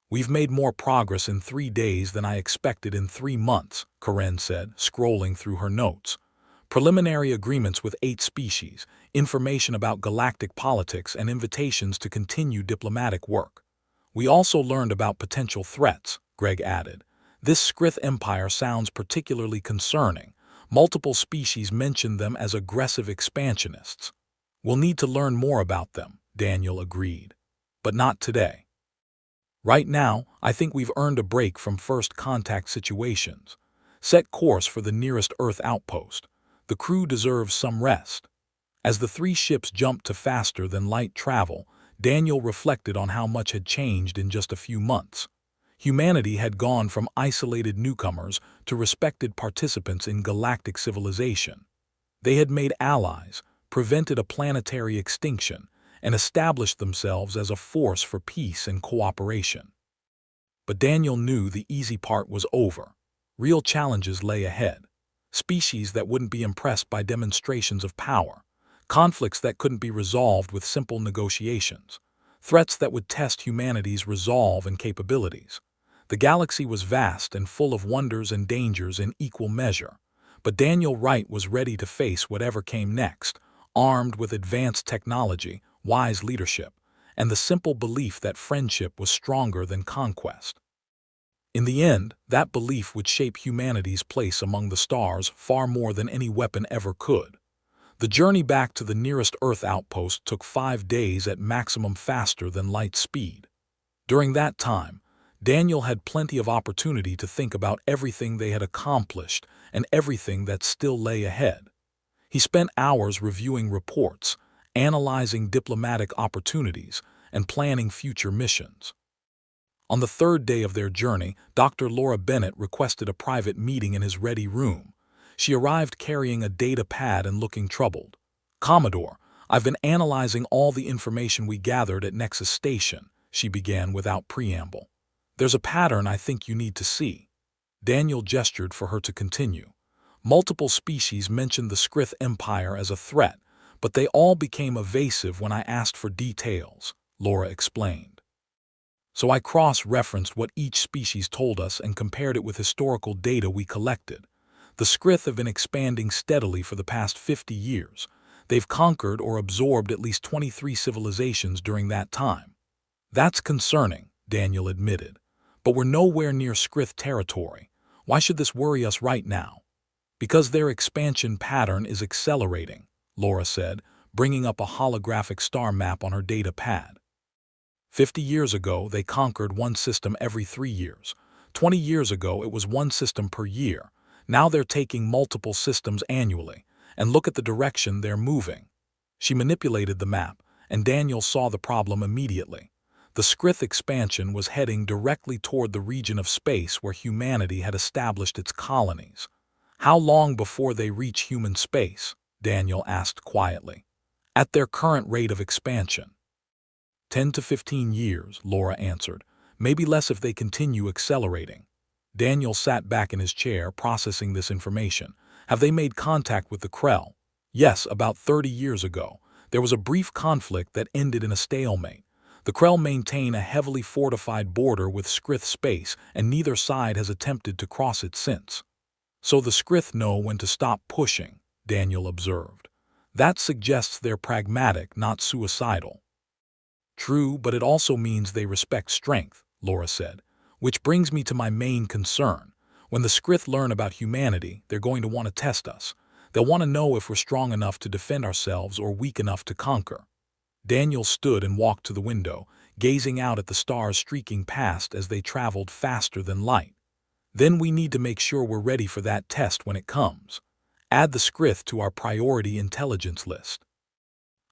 "We've made more progress in 3 days than I expected in 3 months, Karen said, scrolling through her notes. "Preliminary agreements with 8 species, information about galactic politics, and invitations to continue diplomatic work. We also learned about potential threats," Greg added. "This Skrith Empire sounds particularly concerning. Multiple species mentioned them as aggressive expansionists. We'll need to learn more about them, Daniel agreed. But not today. Right now, I think we've earned a break from first contact situations. Set course for the nearest Earth outpost. The crew deserves some rest. As the three ships jumped to faster-than-light travel, Daniel reflected on how much had changed in just a few months. Humanity had gone from isolated newcomers to respected participants in galactic civilization. They had made allies, prevented a planetary extinction, and established themselves as a force for peace and cooperation. But Daniel knew the easy part was over. Real challenges lay ahead. Species that wouldn't be impressed by demonstrations of power. Conflicts that couldn't be resolved with simple negotiations. Threats that would test humanity's resolve and capabilities. The galaxy was vast and full of wonders and dangers in equal measure. But Daniel Wright was ready to face whatever came next, armed with advanced technology, wise leadership, and the simple belief that friendship was stronger than conquest. In the end, that belief would shape humanity's place among the stars far more than any weapon ever could. The journey back to the nearest Earth outpost took 5 days at maximum faster-than-light speed. During that time, Daniel had plenty of opportunity to think about everything they had accomplished and everything that still lay ahead. He spent hours reviewing reports, analyzing diplomatic opportunities, and planning future missions. On the 3rd day of their journey, Dr. Laura Bennett requested a private meeting in his ready room. She arrived carrying a data pad and looking troubled. "Commodore, I've been analyzing all the information we gathered at Nexus Station," she began without preamble. "There's a pattern I think you need to see." Daniel gestured for her to continue. "Multiple species mentioned the Skrith Empire as a threat, but they all became evasive when I asked for details," Laura explained. "So I cross-referenced what each species told us and compared it with historical data we collected. The Skrith have been expanding steadily for the past 50 years. They've conquered or absorbed at least 23 civilizations during that time." "That's concerning," Daniel admitted. "But we're nowhere near Skrith territory. Why should this worry us right now?" "Because their expansion pattern is accelerating," Laura said, bringing up a holographic star map on her data pad. 50 years ago, they conquered one system every 3 years. 20 years ago, it was one system per year. Now they're taking multiple systems annually, and look at the direction they're moving. She manipulated the map, and Daniel saw the problem immediately. The Skrith expansion was heading directly toward the region of space where humanity had established its colonies. "How long before they reach human space?" Daniel asked quietly. "At their current rate of expansion." 10 to 15 years, Laura answered. "Maybe less if they continue accelerating." Daniel sat back in his chair, processing this information. "Have they made contact with the Krell?" "Yes, about 30 years ago. There was a brief conflict that ended in a stalemate. The Krell maintain a heavily fortified border with Skrith space, and neither side has attempted to cross it since." "So the Skrith know when to stop pushing," Daniel observed. "That suggests they're pragmatic, not suicidal." "True, but it also means they respect strength," Laura said. "Which brings me to my main concern. When the Skrith learn about humanity, they're going to want to test us. They'll want to know if we're strong enough to defend ourselves or weak enough to conquer." Daniel stood and walked to the window, gazing out at the stars streaking past as they traveled faster than light. "Then we need to make sure we're ready for that test when it comes. Add the Skrith to our priority intelligence list.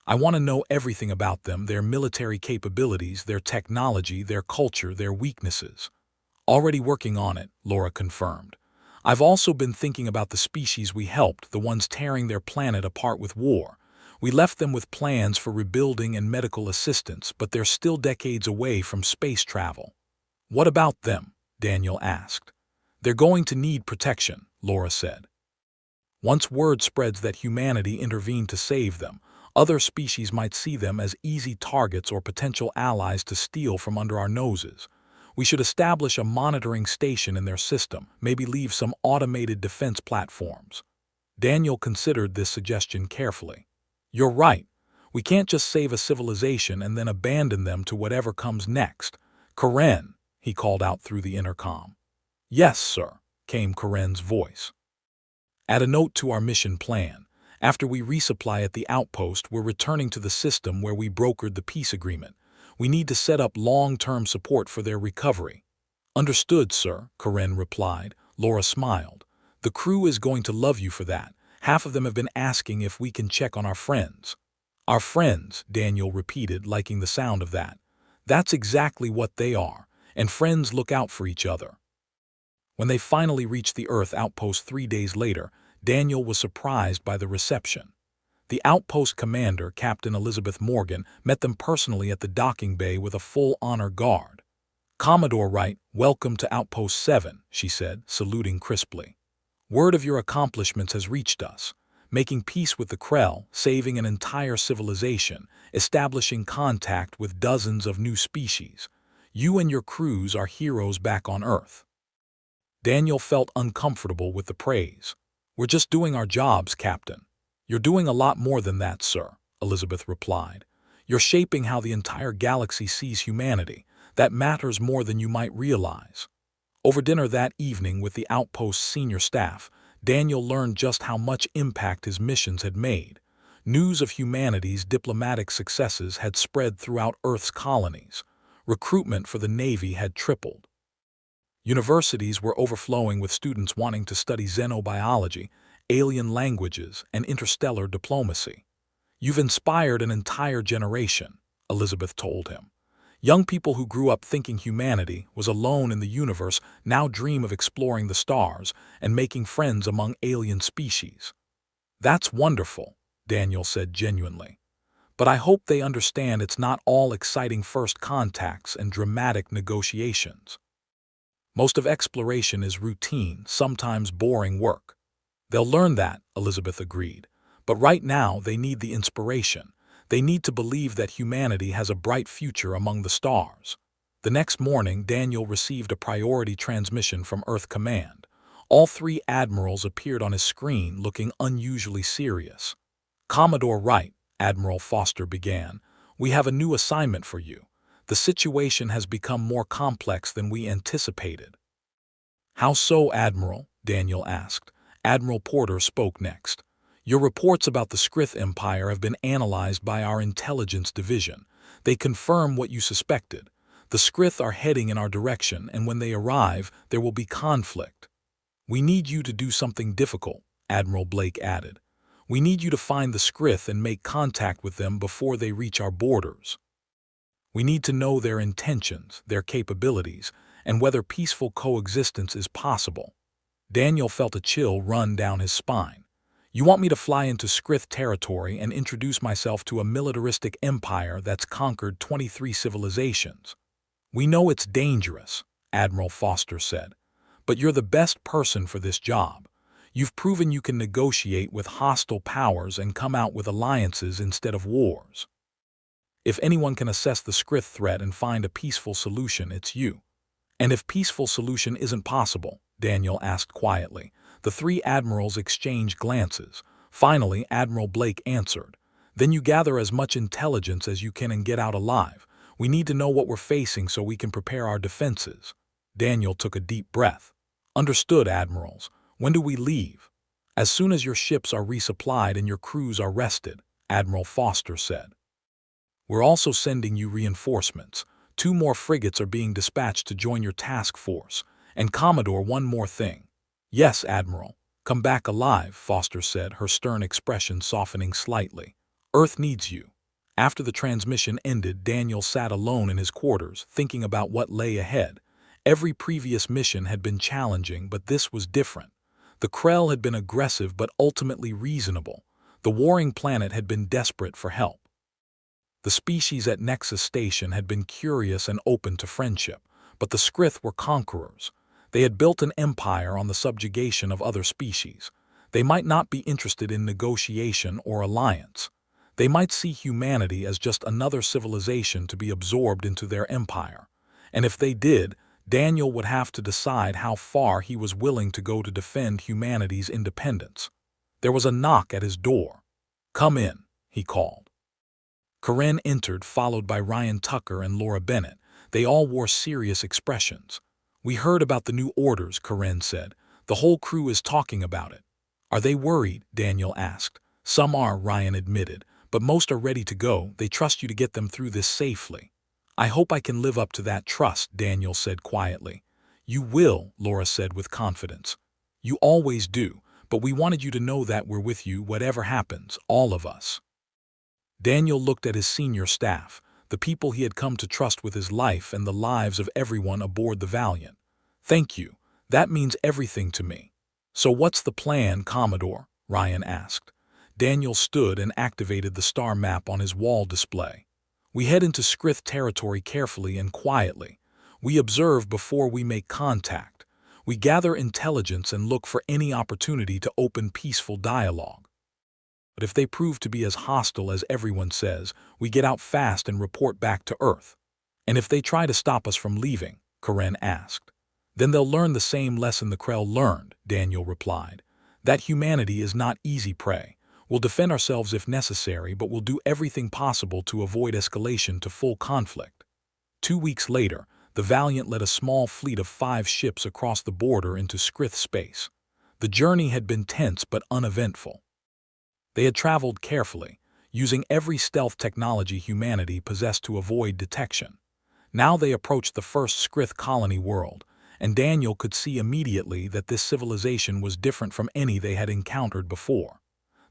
I want to know everything about them, their military capabilities, their technology, their culture, their weaknesses." "Already working on it," Laura confirmed. "I've also been thinking about the species we helped, the ones tearing their planet apart with war. We left them with plans for rebuilding and medical assistance, but they're still decades away from space travel." "What about them?" Daniel asked. "They're going to need protection," Laura said. "Once word spreads that humanity intervened to save them, other species might see them as easy targets or potential allies to steal from under our noses. We should establish a monitoring station in their system, maybe leave some automated defense platforms." Daniel considered this suggestion carefully. "You're right. We can't just save a civilization and then abandon them to whatever comes next. Karen," he called out through the intercom. "Yes, sir," came Karen's voice. Add a note to our mission plan. After we resupply at the outpost, we're returning to the system where we brokered the peace agreement. We need to set up long-term support for their recovery." "Understood, sir," Karen replied. Laura smiled. "The crew is going to love you for that. Half of them have been asking if we can check on our friends." "Our friends," Daniel repeated, liking the sound of that. "That's exactly what they are, and friends look out for each other." When they finally reached the Earth outpost 3 days later, Daniel was surprised by the reception. The outpost commander, Captain Elizabeth Morgan, met them personally at the docking bay with a full honor guard. "Commodore Wright, welcome to Outpost 7, she said, saluting crisply. "Word of your accomplishments has reached us. Making peace with the Krell, saving an entire civilization, establishing contact with dozens of new species. You and your crews are heroes back on Earth." Daniel felt uncomfortable with the praise. "We're just doing our jobs, Captain." "You're doing a lot more than that, sir," Elizabeth replied. "You're shaping how the entire galaxy sees humanity. That matters more than you might realize." Over dinner that evening with the outpost's senior staff, Daniel learned just how much impact his missions had made. News of humanity's diplomatic successes had spread throughout Earth's colonies. Recruitment for the Navy had tripled. Universities were overflowing with students wanting to study xenobiology, alien languages, and interstellar diplomacy. "You've inspired an entire generation," Elizabeth told him. "Young people who grew up thinking humanity was alone in the universe now dream of exploring the stars and making friends among alien species." "That's wonderful," Daniel said genuinely. "But I hope they understand it's not all exciting first contacts and dramatic negotiations. Most of exploration is routine, sometimes boring work." "They'll learn that," Elizabeth agreed. "But right now they need the inspiration. They need to believe that humanity has a bright future among the stars." The next morning, Daniel received a priority transmission from Earth Command. All 3 admirals appeared on his screen looking unusually serious. "Commodore Wright," Admiral Foster began, "we have a new assignment for you. The situation has become more complex than we anticipated." "How so, Admiral?" Daniel asked. Admiral Porter spoke next. "Your reports about the Skrith Empire have been analyzed by our intelligence division. They confirm what you suspected. The Skrith are heading in our direction, and when they arrive, there will be conflict." "We need you to do something difficult," Admiral Blake added. "We need you to find the Skrith and make contact with them before they reach our borders. We need to know their intentions, their capabilities, and whether peaceful coexistence is possible." Daniel felt a chill run down his spine. "You want me to fly into Skrith territory and introduce myself to a militaristic empire that's conquered 23 civilizations?" "We know it's dangerous," Admiral Foster said. "But you're the best person for this job. You've proven you can negotiate with hostile powers and come out with alliances instead of wars. If anyone can assess the Skrith threat and find a peaceful solution, it's you." "And if peaceful solution isn't possible?" Daniel asked quietly. The 3 admirals exchanged glances. Finally, Admiral Blake answered. "Then you gather as much intelligence as you can and get out alive. We need to know what we're facing so we can prepare our defenses." Daniel took a deep breath. "Understood, Admirals. When do we leave?" "As soon as your ships are resupplied and your crews are rested," Admiral Foster said. "We're also sending you reinforcements. 2 more frigates are being dispatched to join your task force. And Commodore, one more thing." "Yes, Admiral." "Come back alive," Foster said, her stern expression softening slightly. "Earth needs you." After the transmission ended, Daniel sat alone in his quarters, thinking about what lay ahead. Every previous mission had been challenging, but this was different. The Krell had been aggressive but ultimately reasonable. The warring planet had been desperate for help. The species at Nexus Station had been curious and open to friendship, but the Skrith were conquerors. They had built an empire on the subjugation of other species. They might not be interested in negotiation or alliance. They might see humanity as just another civilization to be absorbed into their empire. And if they did, Daniel would have to decide how far he was willing to go to defend humanity's independence. There was a knock at his door. "Come in," he called. Karen entered, followed by Ryan Tucker and Laura Bennett. They all wore serious expressions. "We heard about the new orders," Karen said. "The whole crew is talking about it." Are they worried? Daniel asked. Some are, Ryan admitted, but most are ready to go. They trust you to get them through this safely. I hope I can live up to that trust, Daniel said quietly. You will, Laura said with confidence. You always do, but we wanted you to know that we're with you whatever happens, all of us. Daniel looked at his senior staff, the people he had come to trust with his life and the lives of everyone aboard the Valiant. Thank you. That means everything to me. So what's the plan, Commodore? Ryan asked. Daniel stood and activated the star map on his wall display. We head into Skrith territory carefully and quietly. We observe before we make contact. We gather intelligence and look for any opportunity to open peaceful dialogue. But if they prove to be as hostile as everyone says, we get out fast and report back to Earth. And if they try to stop us from leaving, Karen asked. Then they'll learn the same lesson the Krell learned, Daniel replied. That humanity is not easy prey. We'll defend ourselves if necessary, but we'll do everything possible to avoid escalation to full conflict. 2 weeks later, the Valiant led a small fleet of 5 ships across the border into Skrith space. The journey had been tense but uneventful. They had traveled carefully, using every stealth technology humanity possessed to avoid detection. Now they approached the first Skrith colony world, and Daniel could see immediately that this civilization was different from any they had encountered before.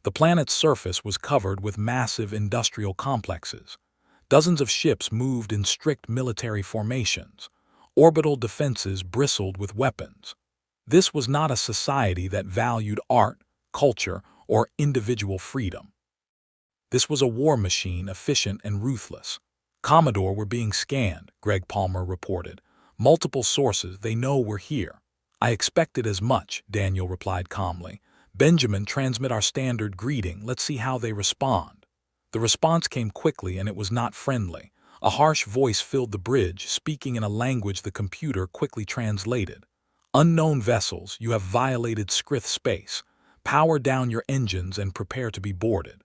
The planet's surface was covered with massive industrial complexes. Dozens of ships moved in strict military formations. Orbital defenses bristled with weapons. This was not a society that valued art, culture, or individual freedom. This was a war machine, efficient and ruthless. Commodore, we're being scanned, Greg Palmer reported. Multiple sources, they know we're here. I expected as much, Daniel replied calmly. Benjamin, transmit our standard greeting. Let's see how they respond. The response came quickly, and it was not friendly. A harsh voice filled the bridge, speaking in a language the computer quickly translated. Unknown vessels, you have violated Skrith space. Power down your engines and prepare to be boarded.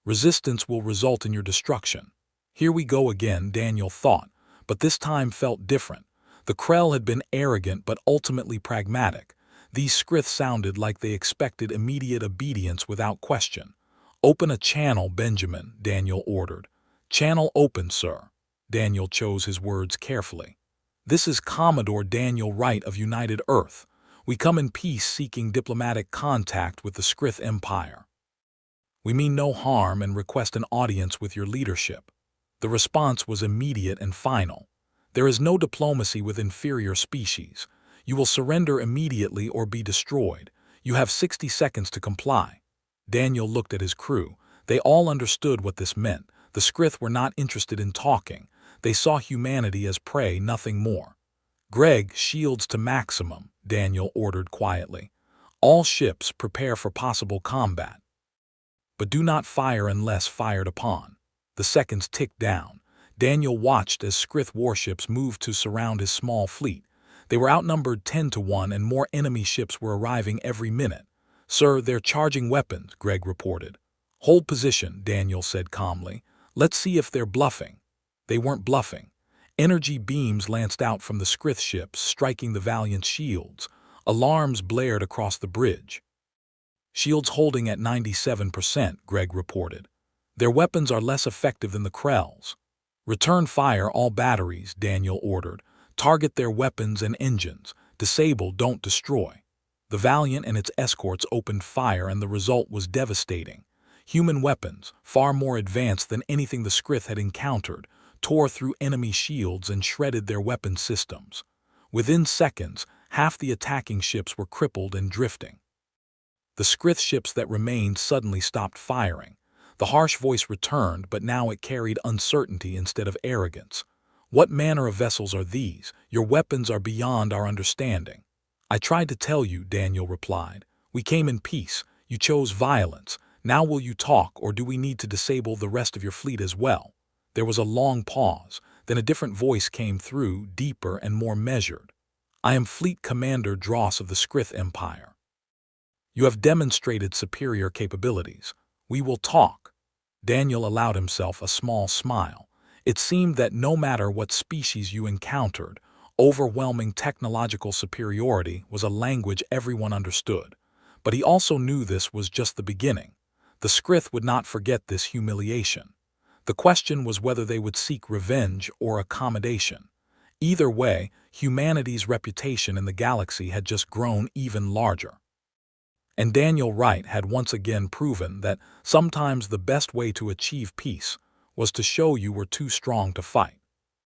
Resistance will result in your destruction. Here we go again, Daniel thought, but this time felt different. The Krell had been arrogant but ultimately pragmatic. These Skrith sounded like they expected immediate obedience without question. Open a channel, Benjamin, Daniel ordered. Channel open, sir. Daniel chose his words carefully. This is Commodore Daniel Wright of United Earth. We come in peace seeking diplomatic contact with the Skrith Empire. We mean no harm and request an audience with your leadership. The response was immediate and final. There is no diplomacy with inferior species. You will surrender immediately or be destroyed. You have 60 seconds to comply. Daniel looked at his crew. They all understood what this meant. The Skrith were not interested in talking. They saw humanity as prey, nothing more. Greg, shields to maximum, Daniel ordered quietly. All ships prepare for possible combat. But do not fire unless fired upon. The seconds ticked down. Daniel watched as Skrith warships moved to surround his small fleet. They were outnumbered 10-1 and more enemy ships were arriving every minute. Sir, they're charging weapons, Greg reported. Hold position, Daniel said calmly. Let's see if they're bluffing. They weren't bluffing. Energy beams lanced out from the Skrith ships, striking the Valiant's shields. Alarms blared across the bridge. Shields holding at 97%, Greg reported. Their weapons are less effective than the Krell's. Return fire all batteries, Daniel ordered. Target their weapons and engines. Disable, don't destroy. The Valiant and its escorts opened fire, and the result was devastating. Human weapons, far more advanced than anything the Skrith had encountered, tore through enemy shields and shredded their weapon systems. Within seconds, half the attacking ships were crippled and drifting. The Skrith ships that remained suddenly stopped firing. The harsh voice returned, but now it carried uncertainty instead of arrogance. What manner of vessels are these? Your weapons are beyond our understanding. I tried to tell you, Daniel replied. We came in peace. You chose violence. Now will you talk, or do we need to disable the rest of your fleet as well? There was a long pause. Then a different voice came through, deeper and more measured. I am Fleet Commander Dross of the Skrith Empire. You have demonstrated superior capabilities. We will talk. Daniel allowed himself a small smile. It seemed that no matter what species you encountered, overwhelming technological superiority was a language everyone understood. But he also knew this was just the beginning. The Skrith would not forget this humiliation. The question was whether they would seek revenge or accommodation. Either way, humanity's reputation in the galaxy had just grown even larger. And Daniel Wright had once again proven that sometimes the best way to achieve peace was to show you were too strong to fight.